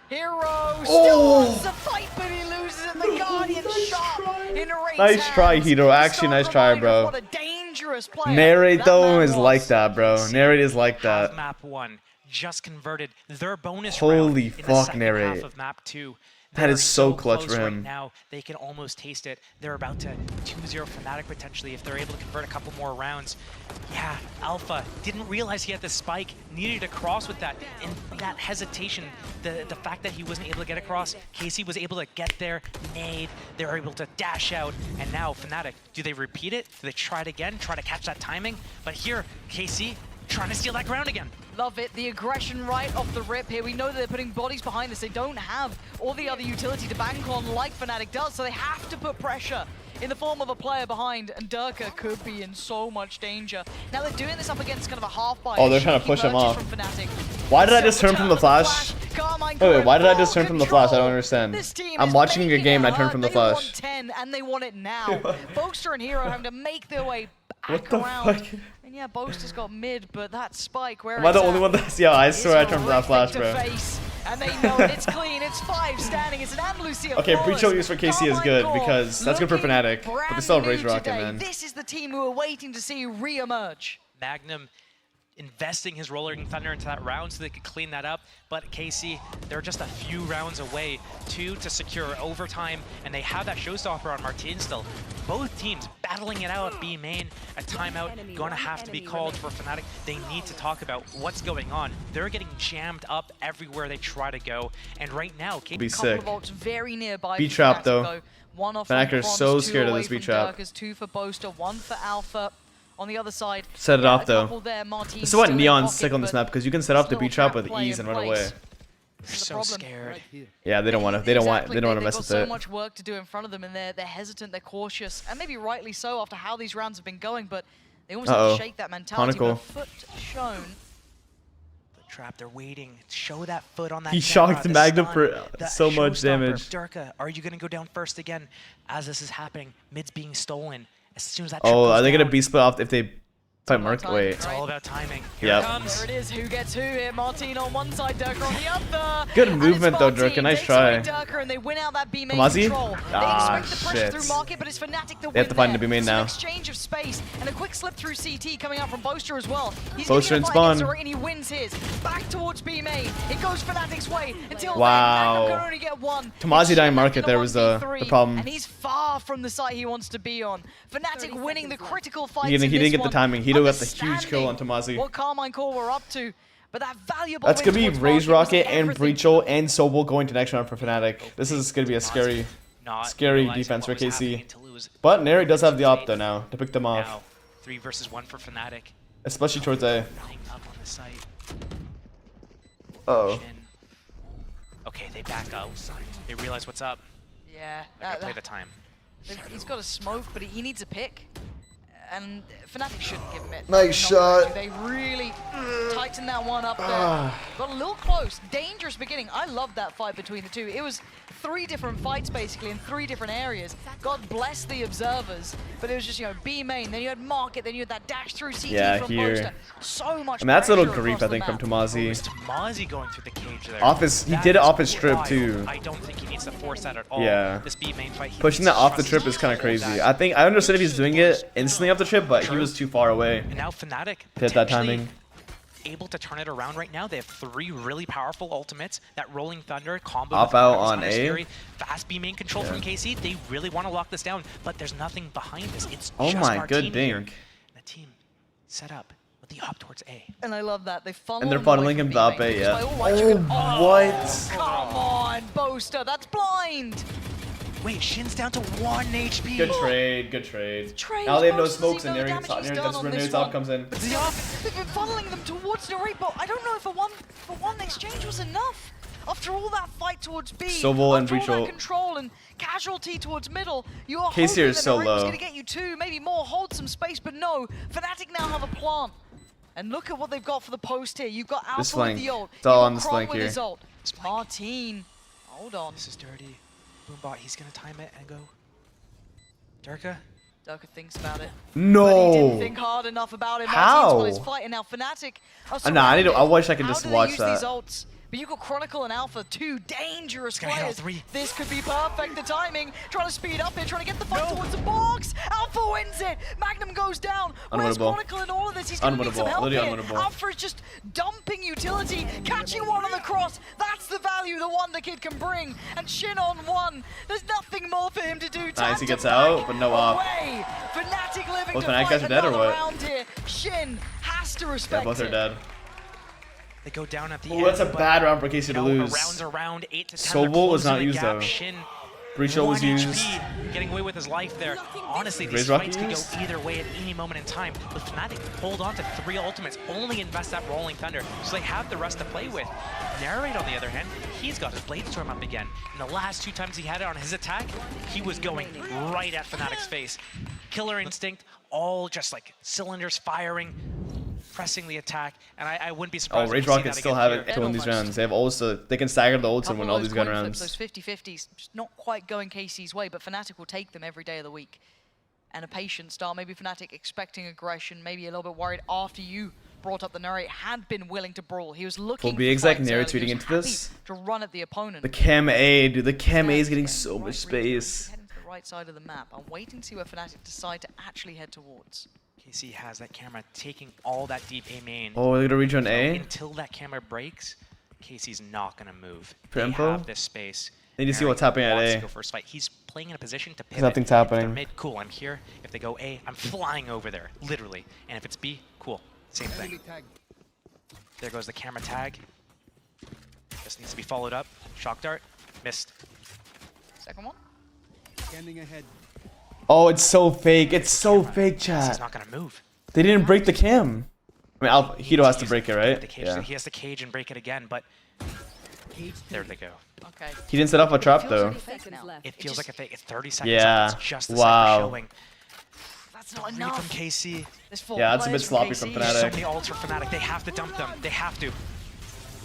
Hero still wants to fight, but he loses it. The Guardian shot in Narrate's Nice try, Hero. Actually, nice try, bro. What a dangerous player. Narrate though is like that, bro. Narrate is like that. Map 1 just converted their bonus Holy round in the fuck, second Narrate. half of map 2. That is so clutch close for right him. now, they can almost taste it. They're about to 2-0 FNATIC potentially if they're able to convert a couple more rounds. Yeah, Alpha didn't realize he had the spike, needed to cross with that. And that hesitation, the fact that he wasn't able to get across, KC was able to get there, nade, they were able to dash out, and now FNATIC, do they repeat it? Do they try it again, try to catch that timing? But here, KC trying to steal that ground again. Love it. The aggression right off the rip here. We know that they're putting bodies behind this. They don't have all the other utility to bank on like FNATIC does, so they have to put pressure in the form of a player behind, and Durka could be in so much danger. Now they're doing this up against kind of a half buy. Oh, they're trying to push him off. Why did I just turn from the flash? Wait, why did I just turn from the flash? I don't understand. I'm watching a game and I turn from the flash. They want 10 and they want it now. Boaster and Hero having to make their way back What the around. fuck? And yeah, Boaster's got mid, but that spike, where Am I the only one that's... Yeah, I swear I turned from that flash, bro. And they know it. It's clean. It's 5 standing. It's an Andalusia. Okay, breach use for KC is good because that's good for FNATIC, but they still have Rage Rocket, man. This is the team who are waiting to see re-emerge. Magnum investing his Rolling Thunder into that round so they could clean that up, but KC, they're just a few rounds away to secure overtime, and they have that showstopper on Martine still. Both teams battling it out at B main. A timeout going to have to be called for FNATIC. They need to talk about what's going on. They're getting jammed up everywhere they try to go, and right now, be sick. Very nearby. B trap though. One off FNATIC are so scared of this B trap. 2 for Boaster, 1 for Alpha. On the other side, set it off though. This is what Neon's sick on this map because you can set off the B trap with ease and run away. So scared. Yeah, they don't want to. They don't want to mess with it. They've got so much work to do in front of them, and they're hesitant, they're cautious, and maybe rightly so after how these rounds have been going. But they almost have to shake that mentality. But foot shown. The trap, they're waiting. Show that foot on that. He shocked Magnum for so much damage. Durka, are you gonna go down first again? As this is happening, mid's being stolen. As soon as that are they gonna B split off if they Play Merc. Wait. It's all about timing. Here Yep. it comes. There it is. Who gets who here? Martin on one side, Durka on the other. Good And movement it's though, Martin Durka. Nice takes away try. Durka, and they win out that B main Kamazi? control. They Ah, expect the pressure shit. through market, but it's FNATIC the win They have to find there. the B main Some now. exchange of space and a quick slip through CT coming out from Boaster as well. He's Boaster gonna and get a fight against spawn. Zora, and he wins his. Back towards B main. It goes FNATIC's way until Wow. then, Magnum can only get one. Kamazi dying market It's there was the 1v3, problem. And he's far from the site he wants to be on. FNATIC winning the critical fight. He didn't get the timing. Hito got the huge kill on Kamazi. What Carmine Core were up to, but that valuable That's win gonna be towards Raise market was Rocket and everything. Breachel and Sobel going to next round for FNATIC. This is gonna be a scary Scary defense for KC. But Neri does have the op though now to pick them off. Now, 3 versus 1 for FNATIC. Especially towards A. Running up on the site. Uh-oh. Shin. Okay, they back up. They realize what's up. Yeah, I gotta play the time. he's got a smoke, but he needs a pick. And FNATIC shouldn't give him it. Nice No, shot. They really tightened that one up there. Got a little close. Dangerous beginning. I love that fight between the two. It was 3 different fights basically in 3 different areas. God bless the observers, but it was just, you know, B main, then you had market, then you had that dash through CT Yeah, from here. Boaster. So much I mean, that's a little pressure creep, across I think, the from map. Tomazi. Tomazi going through the cage there. He That did it is off his strip wild. too. I don't think he needs to force that at all. Yeah. This B main fight, he Pushing needs that to off the trust trip his is kind of skill crazy. that- I think I understood if he's doing it instantly off the trip, but he was too far away. And now FNATIC Hit that potentially timing. able to turn it around right now. They have 3 really powerful ultimates. That Rolling Thunder combo. Op with out Marcus on A. Scary, fast B main control from KC. They really want to lock this down, but there's nothing behind this. It's Oh just my Martin good here. dink. The team set up with the op towards A. And I love that. They funnel And they're him away funneling from him B to up main, A, which is yeah. why all white chicken- What? Come on, Boaster, that's blind. Wait, Shin's down to 1 HP. Good trade, good trade. Trade, Now they have no Boaster's smokes even and though Neri the damage he's done that's on where this Neri's op one. comes in. They've been funneling them towards the right, but I don't know if a one exchange was enough. After all that fight towards B, Sobel and after all Breachel. that control and casualty towards middle, you are KC hoping is that so Narita was low. going to get you 2, maybe more, hold some space, but no. FNATIC now have a plant. And look at what they've got for the post here. You've got Alpha This with flank. the ult. It's all You've on got this Kron flank with here. his ult. Martin, hold on. This is dirty. Boombot, he's gonna time it and go. Durka? Durka thinks about it. No. But he didn't think hard enough about it. How? Martin's got his fighting now. FNATIC are Nah, I surrounded. wish I could How just do they watch use that. These ults? But you've got Chronicle and Alpha, 2 dangerous gonna hit all players. 3. This could be perfect, the timing. Trying to speed up here, trying to get the fight towards the box. Alpha wins it. Magnum goes down. Where's Unwinnable. Chronicle in all of this? He's going to need some Unwinnable. help Literally here. unwinnable. Alpha is just dumping utility, catching one on the cross. That's the value the Wonder Kid can bring. And Shin on 1. There's nothing more for him to do. Nice, he Time gets to out, back but no op. away. FNATIC living Both to FNATIC fight guys are dead or another what? round here. Shin has to Yeah, respect both are it. dead. They go down at the Oh, end. that's a but, bad round for KC you to know, lose. a round's a round, 8 to 10. Sobel they're was closing not the used, gap. though. Shin, Breachel was 1 used. HP, getting away with his life there. Honestly, Raise these Rocket fights could go used? either way at any moment in time. But FNATIC hold on to 3 ultimates, only invest that Rolling Thunder, so they have the rest to play with. Narrate, on the other hand, he's got his Blade Storm up again. And the last 2 times he had it on his attack, he was going right at FNATIC's face. Killer Instinct, all just like cylinders firing, pressing the attack, and I wouldn't be Oh, surprised Rage if we see Rockets that still again have here. it to win these rounds. They have ults to, they can stagger the ults and win all these gun rounds. Those 50-50s, just not quite going KC's way, but FNATIC will take them every day of the week. And a patient start, maybe FNATIC expecting aggression, maybe a little bit worried after you brought up the narrate, had been willing to brawl. He was looking Will be for exact fights Neri early. He tweeting was into happy this. to run at the opponent. The Chem A, dude. The Chem A is getting Yeah, so much right space. heading to the right side of the map. I'm waiting to see where FNATIC decide to actually head towards. KC has that camera taking all that deep A main. Oh, they're gonna rejoin A. Until that camera breaks, KC's not gonna move. For They info? have this space. Need to see Narrate what's happening at wants A. to go first fight. He's playing in a position to pivot. nothing's If they're happening. mid, cool, I'm here. If they go A, I'm flying over there, literally. And if it's B, cool, same thing. There goes the camera tag. This needs to be followed up. Shock dart, missed. Second one? Scanning ahead. Oh, it's so fake. It's so fake, He's chat. not gonna move. They didn't break the cam. I mean, Hito has to break it, right? The cage, Yeah. He has to cage and break it again, but there they go. Okay. He didn't set off a trap Feels though. like a fake now. It feels like a fake. It's 30 seconds Yeah. left. It's just the Wow. cypher showing. That's not Read enough. from KC. There's 4 Yeah, that's a bit players sloppy KC. from There's so FNATIC. many ults for FNATIC. They have to dump them. They have to.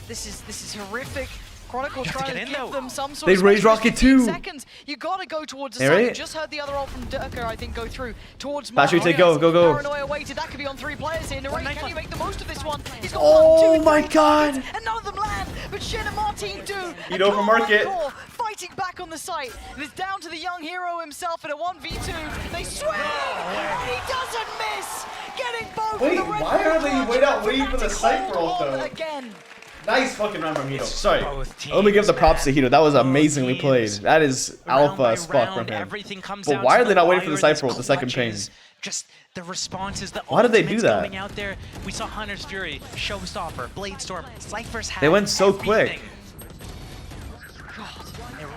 This is horrific. Chronicle trying to give them some sort They of raise rocket too. seconds. You gotta go towards the Hey, side. right? You just heard the other ult from Durka, I think, go through towards Flash, you Mark. take go. Paranoia waited. That could be on 3 players here. Narrate, can you make the most of this one? He's got Oh 1, 2, my 3 God. targets, and none of them land. But Shin and Martin do. Heat over market. Fighting back on the site. And it's down to the young hero himself in a 1v2. They swing, and he doesn't miss. Getting both. Wait, of the red why are they waiting for the FNATIC Cypher ult, hold on though? again. Nice fucking round from Hito. Sorry. Both Let me give the props to teams, Hito. That was man. amazingly Both played. teams. That is Round alpha by as fuck from round, him. everything comes But down why to are they not waiting for the wire, Cypher ult, the second ping? clutches, just the responses, the Why did they do ultimates that? going out there. We saw Hunter's Fury, Showstopper, Bladestorm, Cypher's had They went so everything. quick.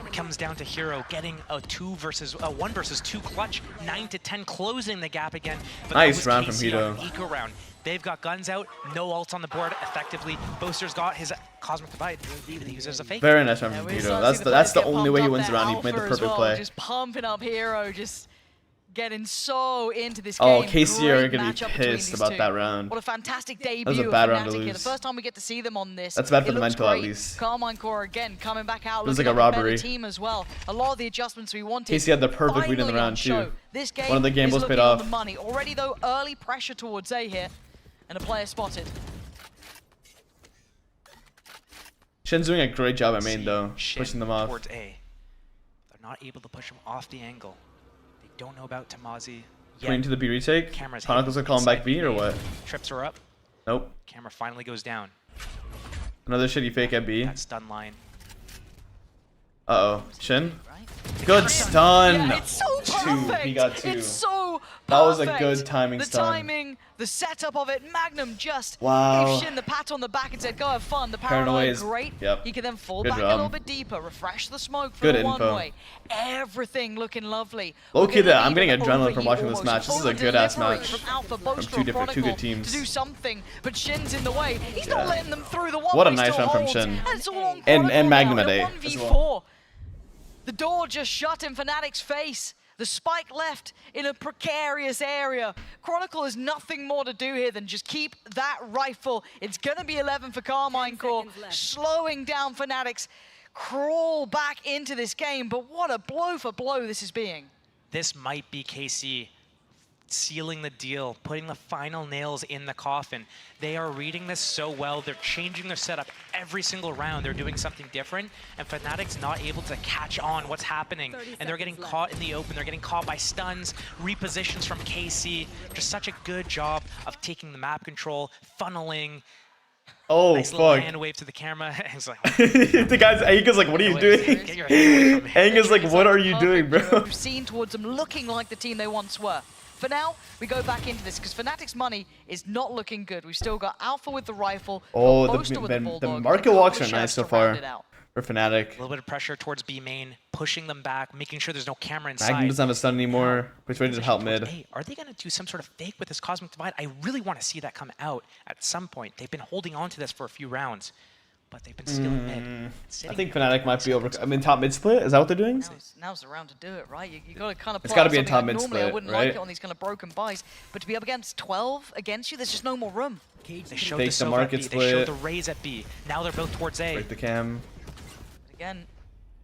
It comes down to Hero getting a 1 versus 2 clutch, 9 to 10, closing the gap again. But Nice that was round from KC Hito. on Eco round. They've got guns out, no ults on the board effectively. Boaster's got his Cosmic Divide. He uses it as a fake. Very nice round Yeah, from we Hito. start That's to see the that's the players only get way he pumped wins up the round. He there. made the Alpha as perfect well, play. Just pumping up Hero, just getting so into this Oh, game. KC are Great gonna be matchup between pissed these about two. that round. What a fantastic debut was a of bad round to FNATIC here. The lose. first time we get to see them on this. That's bad for it the looks mental, at great. least. Carmine Core again coming back out. It was looking like a like better robbery. team as well. A lot of the adjustments we wanted. KC had the perfect lead in the finally on round, show. too. This game One of the is gambles looking paid on off. the money. Already though, early pressure towards A here, and a player spotted. Shen's doing a great job at main though, Shin pushing them off. towards A. They're not able to push him off the angle. They don't know about Tamazi. Going to the B retake. Camera's Chronicles hidden gonna call him back inside B or B. what? Trips are up. Nope. Camera finally goes down. Another shitty fake at B. That stun line. Uh-oh. Shin? Right? Good stun! Yeah, it's so perfect. He got 2. It's so perfect. That was a good timing the stun. timing, the setup of it. Magnum just Wow. gave Shin the pat on the back and said, go have fun. The Paranoia paranoia is- great. yep. He can then fall Good back job. a little bit deeper, refresh the smoke for Good the info. one-way. Everything looking lovely. Low-key, We're I'm getting even adrenaline from overheat watching this almost. match. This is a good-ass Over-delivering match From Alpha, from Boaster, two and good Chronicle teams. to do something, but Shin's in the way. He's not Yeah. letting them through the one-way. What a nice still round from holds, Shin. And it's all on And Chronicle Magnum now at in a A as 1v4. well. The door just shut in FNATIC's face. The spike left in a precarious area. Chronicle has nothing more to do here than just keep that rifle. It's going to be 11 for Carmine Core, slowing down FNATIC's crawl back into this game. But what a blow for blow this is being. This might be KC sealing the deal, putting the final nails in the coffin. They are reading this so well. They're changing their setup every single round. They're doing something different, and FNATIC's not able to catch on what's happening. And they're getting caught in the open. They're getting caught by stuns, repositions from KC. Just such a good job of taking the map control, funneling. Oh, Nice little fuck. hand wave to the camera. It's like, The guy's Anga's like, what are you doing? Get your hand away from me. Anga's like, what are you doing, Perfect, bro? We've seen towards them looking like the team they once were. For now, we go back into this because FNATIC's money is not looking good. We've still got Alpha with the rifle. Oh, Boaster with the the Bulldog, and a market couple walks of are nice chefs so to round far it out. for Fnatic. A little bit of pressure towards B main, pushing them back, making sure there's no camera inside. Magnum doesn't have a stun anymore. Which way does it help Position mid? towards A. Are they going to do some sort of fake with this Cosmic Divide? I really want to see that come out at some point. They've been holding on to this for a few rounds, but they've been stealing mid. I think Fnatic might be over. I mean, top mid split? Is that what they're doing? Now's the round to do it, right? You got to kind of. It's gotta be a something top like mid normally I split, wouldn't right? like it on these kind of broken buys, but to be up against 12 against you, there's just no more room. They showed Fake the the Sova at market B. They split. showed the Raze at B. Now they're both towards A. Break the cam. Again,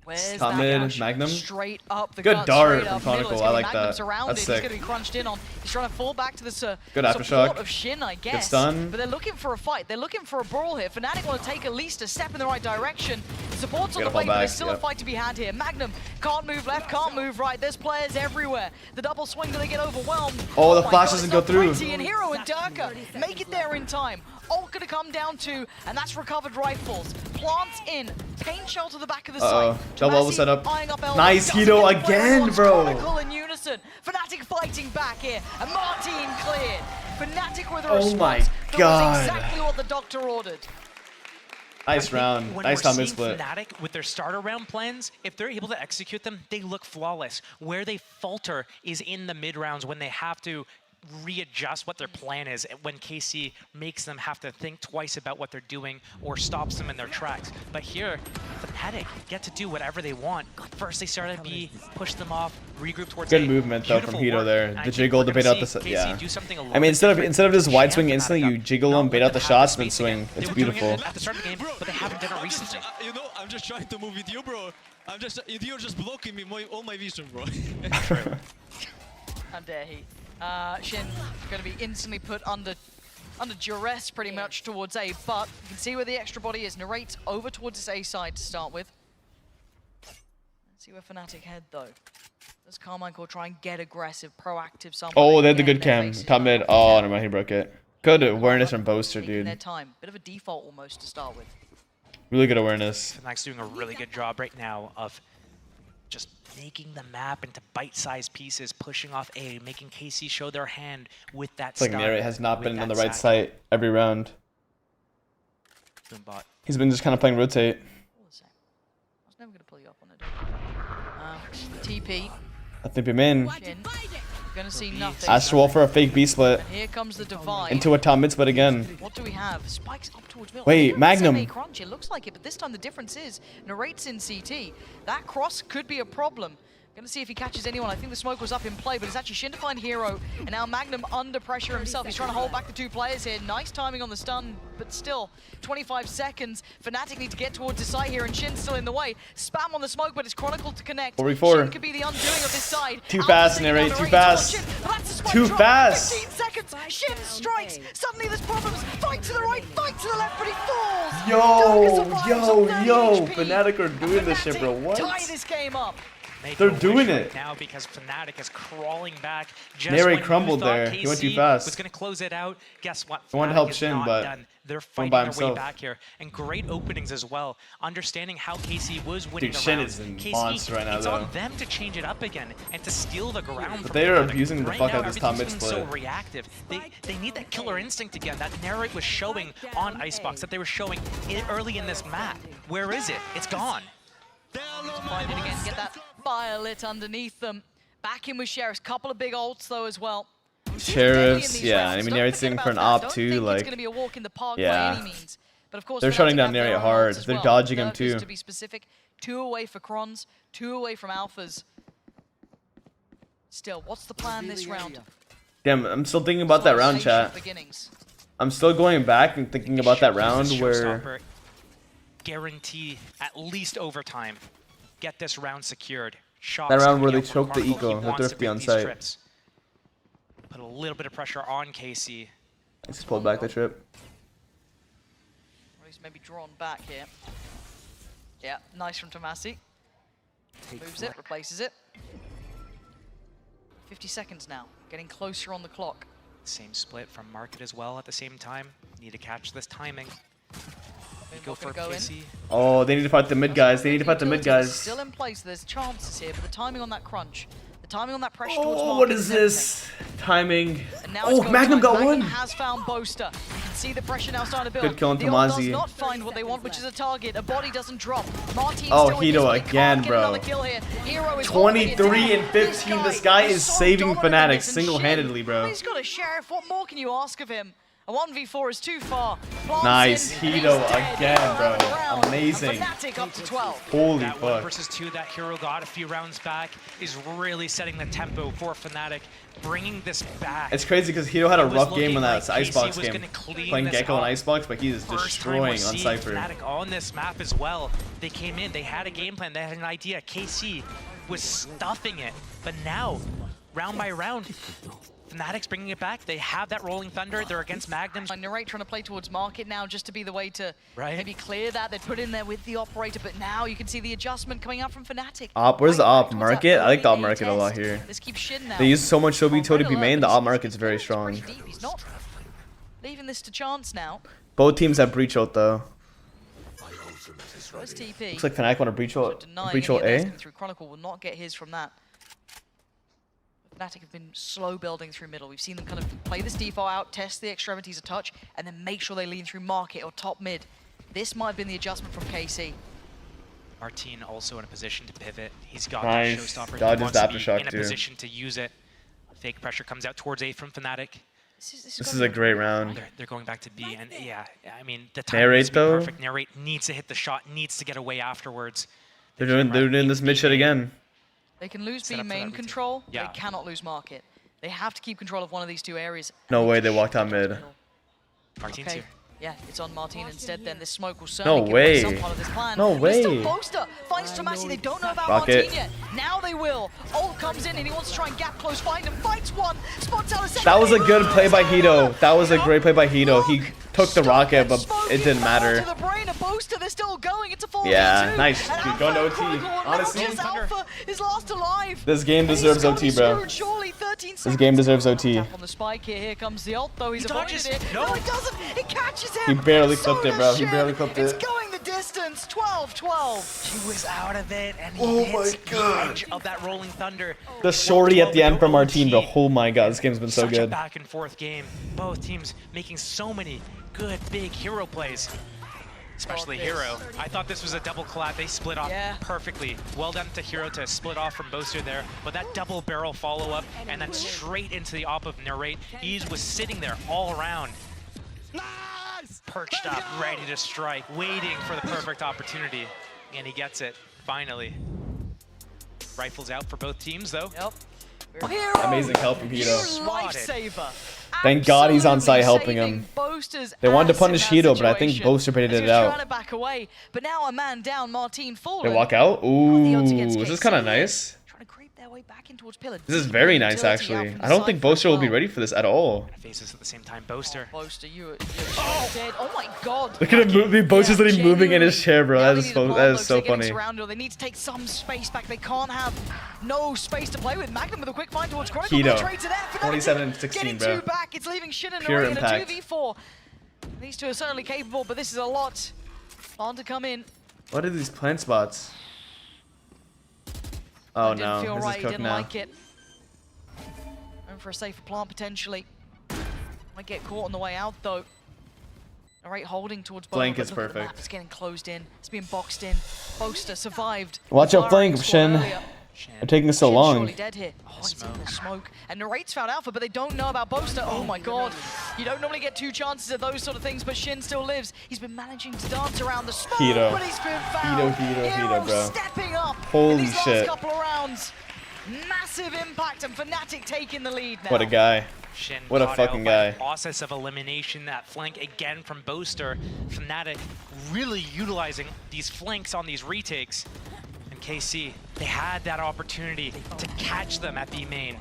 where's Top that mid, dash? Magnum. Straight up the Good gut, dart straight from up middle. Chronicle. It's I gonna be like Magnum that. surrounded. That's He's sick. going to be crunched in on. He's trying to fall back to the Good aftershock. support of Shin, I guess. stun. But they're looking for a fight. They're looking for a brawl here. FNATIC want to take at least a step in the right direction. The support's on the Gotta fall way, but there's back, still a yep. fight to be had here. Magnum can't move left, can't move right. There's players everywhere. The double swing, do they get overwhelmed? Oh, the my flash God, doesn't it's go not through. pretty, and Hero and Durka make it there in time. Ult gonna come down to, and that's recovered rifles. Plants in, paint shell to the back of the site. Double elbow Tomasi setup. eyeing up elbow. Nice Doesn't Hito get the again, wins. bro. Chronicle in unison. FNATIC fighting back here, and Martin cleared. FNATIC with a Oh response my that God. was exactly what the doctor ordered. Nice round. When Nice we're top mid seeing split. FNATIC with their starter round plans, if they're able to execute them, they look flawless. Where they falter is in the mid rounds when they have to readjust what their plan is when KC makes them have to think twice about what they're doing or stops them in their tracks. But here, FNATIC get to do whatever they want. First they start at B, push them off, regroup towards Good A. movement though from Hito there. The jiggle to bait out the yeah. I I mean, instead of just wide swing instantly, you jiggle them, bait out the shots, then swing. It's beautiful. At the start of the game, but they haven't done it recently. You know, I'm just trying to move with you, bro. You're just blocking me all my vision, bro. How dare he? Shin going to be instantly put under duress pretty much towards A, but you can see where the extra body is. Narrates over towards his A side to start with. Let's see where FNATIC head though. Does Carmichael try and get aggressive, proactive somewhere? Oh, they had the good cam. Top mid. Oh, never mind, he broke it. Good awareness from Boaster, Their dude. time. Bit of a default almost to start with. Really good awareness. FNATIC's doing a really good job right now of just making the map into bite-sized pieces, pushing off A, making KC show their hand with that It's like Narrate has not been on the right side every round. Boombot. He's been just kind of playing rotate. All the same. I was never going to pull you up on it. TP. I think I'm in. Shin. Gonna see nothing. Astral for a fake B split. Here comes the divide. Into a top mid split again. What do we have? Spikes up towards middle. Wait, Magnum. Crunch. It looks like it, but this time the difference is Narrate's in CT. That cross could be a problem. Gonna see if he catches anyone. I think the smoke was up in play, but it's actually Shin to find Hero, and now Magnum under pressure himself. He's trying to hold back the two players here. Nice timing on the stun, but still, 25 seconds. FNATIC need to get towards the side here, and Shin's still in the way. Spam on the smoke, but it's Chronicle to connect. 44. Shin could be the undoing of this side. Too fast, Narrate. Too fast. Too fast. 15 seconds. Shin strikes. Suddenly there's problems. Fight to the right, fight to the left, but he falls. Yo. FNATIC are doing this shit, bro. What? Tie this game up. They're doing it now because FNATIC is crawling back. Just Narrate when crumbled you thought there. He went too fast. Was going to close it out. Guess what? I wanted to help FNATIC is Shin, not but done. They're went fighting by their way himself. back here, and great openings as well. Understanding how KC was winning Dude, the Shin rounds. is a KC, monster right now, it's though. on them to change it up again and to steal the ground. But from they are FNATIC. abusing the right fuck now, out of this top mid everything's split. So reactive. They need that killer instinct again. That Narrate was showing on Icebox. That they were showing early in this map. Where is it? It's gone. Find it again. Get that fire lit underneath them. Back in with Sheriffs. Couple of big ults though as well. Sheriffs, yeah. I mean, Narrate's sitting for an op too. Like, it's gonna be a walk in the park yeah. by any means. But of course, They're FNATIC shutting down have their Narrate own hard. ults as They're well. dodging him Nerf too. is, to be specific, 2 away for Crons, 2 away from Alphas. Still, what's the plan this round? damn, I'm still thinking about that round, chat. Beginnings. I'm still going back and thinking about that round where Showstopper. Guarantee at least overtime. Get this round secured. Shots that round where coming they out from choked the Chronicle. He eco, the wants to thrifty beat on these site. trips. Put a little bit of pressure on KC. Just pulled back the trip. Or he's maybe drawn back here. Yeah, nice from Tomasi. Moves it, replaces it. 50 seconds now, getting closer on the clock. Same split from Market as well at the same time. Need to catch this timing. Go for KC. Oh, they need to fight the mid guys. They need to fight the mid guys. Still in place, there's chances here, but the timing on that crunch, the timing on that pressure towards Oh, Market what is this? Timing. And now it's Oh, go Magnum time. got Magnum one. has found Boaster. You can see the pressure now starting to build. Good kill on The ult does Tomazi. not find what they want, which is a target. A body doesn't drop. Martin's Oh, still in Hito his way. again, Can't get bro. another kill here. Hero is 23 and 15. This guy is so saving dominant in FNATIC this, and single-handedly, Shin, bro. He's got a sheriff. What more can you ask of him? A 1v4 is too far. Plants Nice. in, and Hito he's dead. again, Hero bro. out of the round. Amazing. And FNATIC up to 12. Holy That 1 fuck. versus 2 that Hero got a few rounds back is really setting the tempo for FNATIC, bringing this back. It's crazy because Hito had a It was rough game on looking that like Icebox KC was game. gonna clean Playing this Gecko on up. Icebox, but he is First time we're destroying on seeing Cypher. FNATIC on this map as well. They came in, they had a game plan, they had an idea. KC was stuffing it, but now, round by round, FNATIC's bringing it back. They have that Rolling Thunder. They're against Magnums. Narrate trying to play towards Market now just to be the way to Right. maybe clear that. They put in there with the operator, but now you can see the adjustment coming out from FNATIC. Op, where's the Right op? towards Market? that I like the op early market a lot test. here. Let's keep Shin now. They use so much Shobi Oh, to be red main. The alert, op but market's very it's strong. pretty deep. He's not leaving this to chance now. Both teams have breach ult though. Where's TP? Looks like FNATIC want to breach ult. Denying Breach any ult of theirs A. coming through. Chronicle will not get his from that. FNATIC have been slow building through middle. We've seen them kind of play this default out, test the extremities a touch, and then make sure they lean through Market or top mid. This might have been the adjustment from KC. Martin also in a position to pivot. He's got Nice. that Showstopper. Dodges He wants the to be aftershock in a too. position to use it. Fake pressure comes out towards A from FNATIC. This is a great round. They're going back to B, and yeah, I mean the Narrate, time needs to be though? perfect. Narrate needs to hit the shot, needs to get away afterwards. They're doing this mid shit again. They can lose Set B up for that main retake. control. Yeah. They cannot lose market. They have to keep control of one of these two areas. No way they walked out mid. Martin's Okay. here. Yeah, it's on Martin instead. Then this smoke will No certainly give way. away some part of this plan. No But it's way. still Boaster finds Tomasi. They don't know about Rocket. Martin yet. Now they will. Ult comes in and he wants to try and gap close, find him, fights one. Spots out a second. That was a good play by Hito. That was a great play by Hito. He took the rocket, but it didn't matter. To the brain of Boaster, they're still going. It's a 4v2. Yeah, nice. And Dude, going to Alpha OT. Chronicle, now Honestly, just Alpha is last alive. this game And he's deserves gonna OT, be bro. screwed, surely. 13 This seconds. game deserves OT. Tap on the spike here. Here comes the ult, though. He's He avoided dodges. it. No. No, he doesn't. He catches him. He barely So clipped it, does bro. He Shin. barely clipped It's it. going the distance. 12-12. He was out of it, and he Oh hits my God. the edge of that rolling thunder. The shorty at the end from Martin, bro. OT. Oh my god, this game's been so Such a good. back and forth game. Both teams making so many good big hero plays. Especially this. Hero. I thought this was a double collab. They split off Yeah. perfectly. Well done to Hero to split off from Boaster there. But that double barrel follow-up and then straight into the op of Narrate. He was sitting there all around. Perched up, ready to strike, waiting for the perfect opportunity. And he gets it, finally. Rifles out for both teams, though. Yep. Hero. Amazing help from Hito. Swatted. Lifesaver. Thank God he's on site Absolutely helping him. saving Boaster's They wanted to ass in punish that Hito, but I think situation. Boaster baited As it he was out. trying to back away, but now a man down, Martin fallen. They walk out? the Ooh, odds against this is KC. kind of nice. Trying to creep their way back in towards Pillar. This is very nice, Utility out actually. from I the don't think side Boaster will as be well. ready for this at all. Faces at the same time, Boaster. Boaster, you're dead. Oh my God. Look at him, Boaster's Yeah, literally moving in his chair, bro. Now That they is need a so, plan, that though, is 'cause so they're getting funny. surrounded. They need to take some space back. They can't have no space to play with. Magnum with a quick find towards Chronicle. Hito. Trade to that. 27 and 16, Getting bro. two back. It's leaving Shin and Pure Narrate in a impact. 2v4. These two are certainly capable, but this is a lot. On to come in. What are these plant spots? Oh Didn't no, feel this right. is He cooked didn't now. like it. Going for a safer plant potentially. Might get caught on the way out though. Alright, holding towards Bono, Flank but is look at the perfect. map, It's getting closed in. It's being boxed in. Boaster survived. Watch out, Firing flank, squad Shin. earlier. They're taking so Shin's long. surely dead here. Oh, he's in the smoke. And Narrate's found Alpha, but they don't know about Boaster. Oh my God. You don't normally get two chances of those sort of things, but Shin still lives. He's been managing to dance around the smoke, Hito. but he's been found. Hito, bro. Stepping up Holy in these shit. last couple of rounds. Massive impact, and FNATIC taking the lead now. What a guy. Shin What a caught fucking out by guy. the process of elimination, that flank again from Boaster. FNATIC really utilizing these flanks on these retakes. And KC, they had that opportunity to catch them at B main.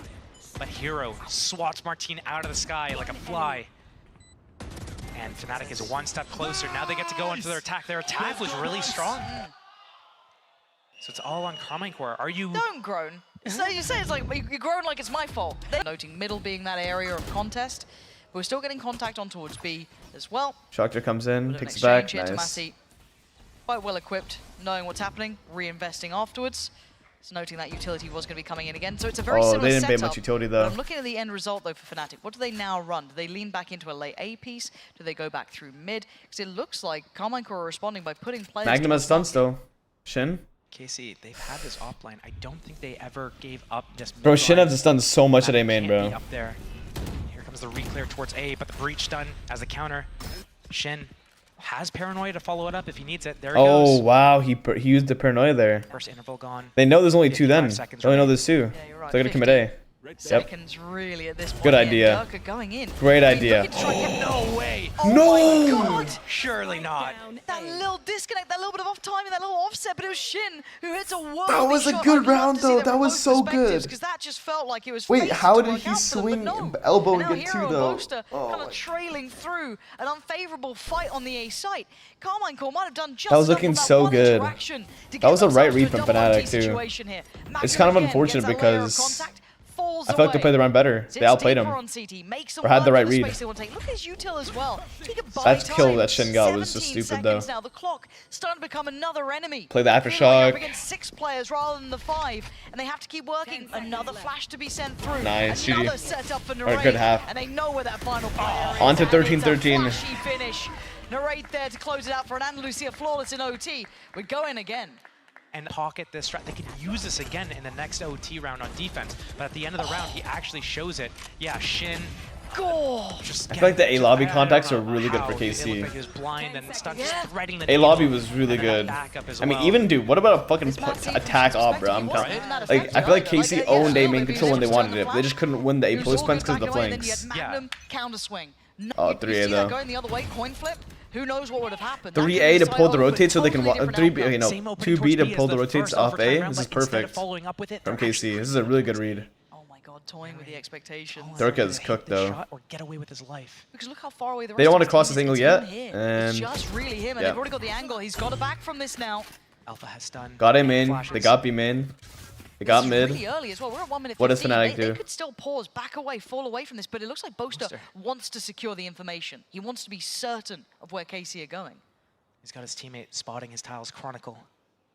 But Hero swats Martin out of the sky like a fly. And FNATIC is one step closer. Now they get to go into their attack. Their attack was really strong. So it's all on Carmine Core. Are you... Don't groan. So you say it's like, you groan like it's my fault. Noting middle being that area of contest. But we're still getting contact on towards B as well. Shocker comes in, Bit of an takes it back. exchange here. Nice. Tomasi, quite well equipped, knowing what's happening, reinvesting afterwards. So noting that utility was going to be coming in again. So it's a very Oh, similar they didn't pay setup, much utility but though. I'm looking at the end result though for FNATIC. What do they now run? Do they lean back into a late A piece? Do they go back through mid? Because it looks like Carmine Core are responding by putting players... Magnum has towards stuns though. Shin? KC, they've had this offline. I don't think they ever gave up this Bro, mid Shin line. has stunned so much at A That main, can't be bro. Up there. Here comes the reclear towards A, but the breach stun as the counter. Shin has paranoia to follow it up if he needs it. There he Oh goes. wow, he used the paranoia there. First interval gone. They know there's only two 55 then. seconds They only know remaining. there's two. Yeah, you're right, So they're gonna commit 50. A. Yep. Seconds really at this point. Good here. idea. Durka going in. Great I mean, idea. looking to try and get- No way! Oh No! my God! Surely not. That little disconnect, that little bit of off timing, that little offset, but it was Shin who hits a world. That was a good round, though. That was so good. Because that just felt like it was. Wait, fated how to did work he out for them, swing but no. elbow And and now get Hero two, though? Boaster Oh kind my- of trailing through an unfavorable fight on the A site. Carmine Core might have done just That was enough looking with that so one good. interaction to That get was a right themselves to read from double OT FNATIC, too. situation here. It's Magnum kind of again unfortunate gets that layer of because contact, falls I felt like they away. played the run better. They Sits outplayed deeper him. on CT, makes them Or had the work right for the read. space they want to take. Look at his util as well. He could buy That kill time. that Shin got was just 17 stupid, though. seconds now. The clock starting to become another enemy. Play the Feeling like aftershock. up against 6 players rather than the 5, and they have to keep working. Another flash to be sent through. Nice, GG. Another setup for Or a Narrate, good half. and they know where that final player is. On to and it's a 13-13. flashy finish. Narrate there to close it out for an Andalusia flawless in OT. We're going again. and pocket this strat. They can use this again in the next OT round on defense, but at the end of the round, he actually shows it. Yeah, Shin. I feel like the A lobby contacts are really good for KC. A lobby was really good. I mean, even dude, what about a fucking attack off, bro? I'm telling you. Like, I feel like KC owned A main control when they wanted it. But they just couldn't win the A post plants because of the flanks. Oh, 3A though. Going the other way, coin flip. Who knows what would have happened? 3A to pull the rotate so they can 3B. Okay, no, 2B to pull the rotates off A. This is perfect from KC. This is a really good read. Toying with the expectations. Durka is cooked though. Or get away with his life. Because look how far away the they don't want to cross this angle yet, and it's just really him, and they've already got the angle. He's got it back from this now. Alpha has stun. Got A main. They got B main. They got mid. Really early as well. We're at 1 minute 15. What does FNATIC do? They could still pause, back away, fall away from this, but it looks like Boaster wants to secure the information. He wants to be certain of where KC are going. He's got his teammate spotting his tiles. Chronicle.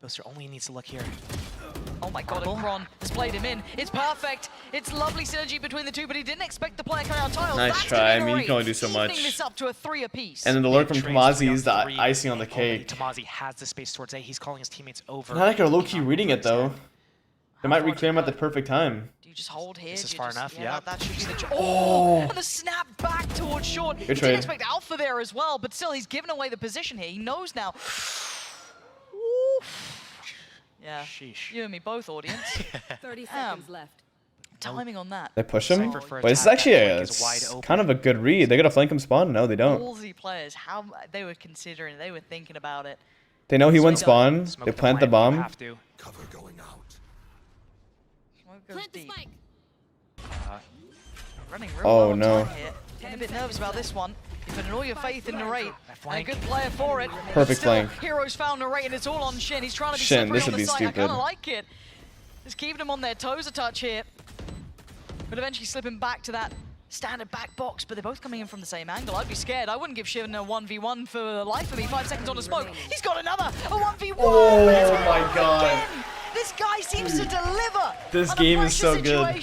Boaster only needs to look here. Oh my god, and Kron has played him in. It's perfect. It's lovely synergy between the two, but he didn't expect the player coming out tiles. Nice try. I mean, you can only do so much. This up to a 3 apiece. And then the lurk from Tamazi is the icing on the cake. Tamazi has the space towards A. He's calling his teammates over. FNATIC are low-key reading it though. They might reclaim him at the perfect time. Do you just hold here? This is far enough, yeah. That should be the... Oh! And the snap back towards short. He didn't expect Alpha there as well, but still, he's given away the position here. He knows now. Yeah, sheesh. You and me both, audience. 30 seconds left. Timing on that. They push him? But this is actually kind of a good read. They got to flank him spawn? No, they don't. Ballsy players, how they were considering, they were thinking about it. They know he went spawn. They plant the bomb. Cover going out. Plant the spike. Running oh no. Getting a bit nervous about this one. You're putting all your faith in Narrate. And a good player for it. Perfect flank. Heroes found Narrate and it's all on Shin. He's trying to be Shin, this on would the be side. stupid. I kind of like it. Just keeping them on their toes a touch here. But eventually slipping back to that standard back box, but they're both coming in from the same angle. I'd be scared. I wouldn't give Shin a 1v1 for the life of me. 5 seconds on the smoke. He's got another. A 1v1. Oh my god. Again. This guy seems to deliver. This game is so good.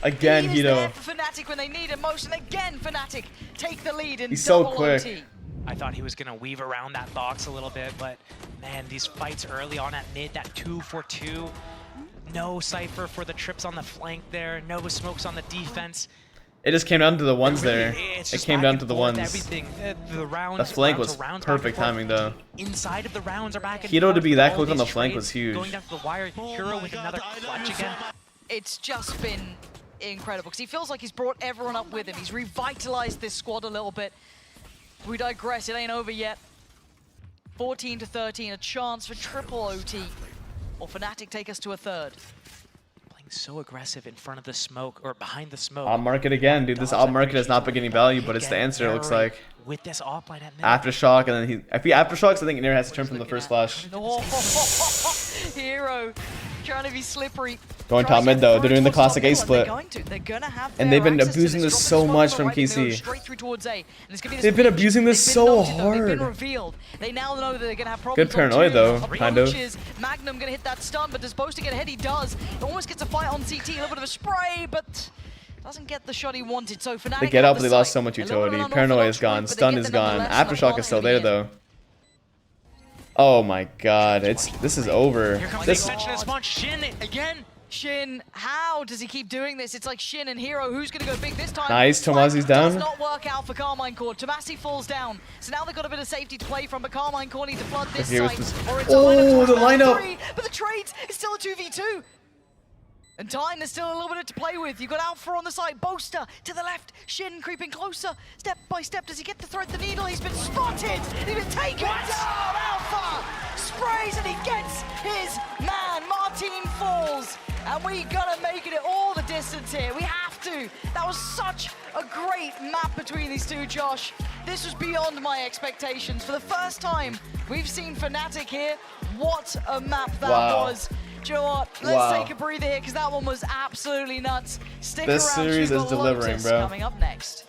Again, he is Hito. there for FNATIC when they need him most, and again, FNATIC take the lead in He's so double quick. OT. I thought he was going to weave around that box a little bit, but man, these fights early on at mid, that 2-for-2. No Cypher for the trips on the flank there. No smokes on the defense. It just came down to the ones there. It came down to the ones. The flank was perfect timing though. Inside of the rounds are back. Hito to be that quick on the flank was huge. Going down to the wire, Hero with another clutch again. It's just been incredible because he feels like he's brought everyone up with him. He's revitalized this squad a little bit. We digress, it ain't over yet. 14-13, a chance for triple OT. Or FNATIC take us to a third. So aggressive in front of the smoke or behind the smoke. Op market again, dude. This op market has not been getting value, but it's the answer. It looks like. With this offline at mid. Aftershock, and then he. If he aftershocks, I think Nair has to turn from the first flash. Oh, Hero trying to be slippery. Going top mid though. They're doing the classic A split. They're gonna have and they've been abusing this so much from KC. They've been abusing this so hard. They've been revealed. They now know that they're gonna have problems. Good paranoia though, kind of. Magnum gonna hit that stun, but they're supposed to get ahead. He does. He almost gets a fight on CT. A little bit of a spray, but doesn't get the shot he wanted. So FNATIC they get up, but they lost so much utility. Paranoia is gone. Stun is gone. Aftershock is still there though. Oh my god, this is over. Here comes the extension of spawn. Shin again. Shin, how does he keep doing this? It's like Shin and Hero. Who's going to go big this time? Nice, Tomazi's down. Does not work out for Carmine Core. Tomasi falls down. So now they've got a bit of safety to play from, but Carmine Core need to flood this site. Or it's oh, the lineup. But the trades is still a 2v2. And time, there's still a little bit to play with. You've got Alpha on the side, Boaster to the left, Shin creeping closer. Step by step, does he get to thread the needle? He's been spotted, he's been taken down, Alpha! Sprays and he gets his man, Martin falls. And we gotta make it all the distance here, we have to. That was such a great map between these two, Josh. This was beyond my expectations. For the first time, we've seen FNATIC here. What a map that was. Do you know what? Let's take a breather here because that one was absolutely nuts. Stick around. This series is delivering, bro. Coming up next.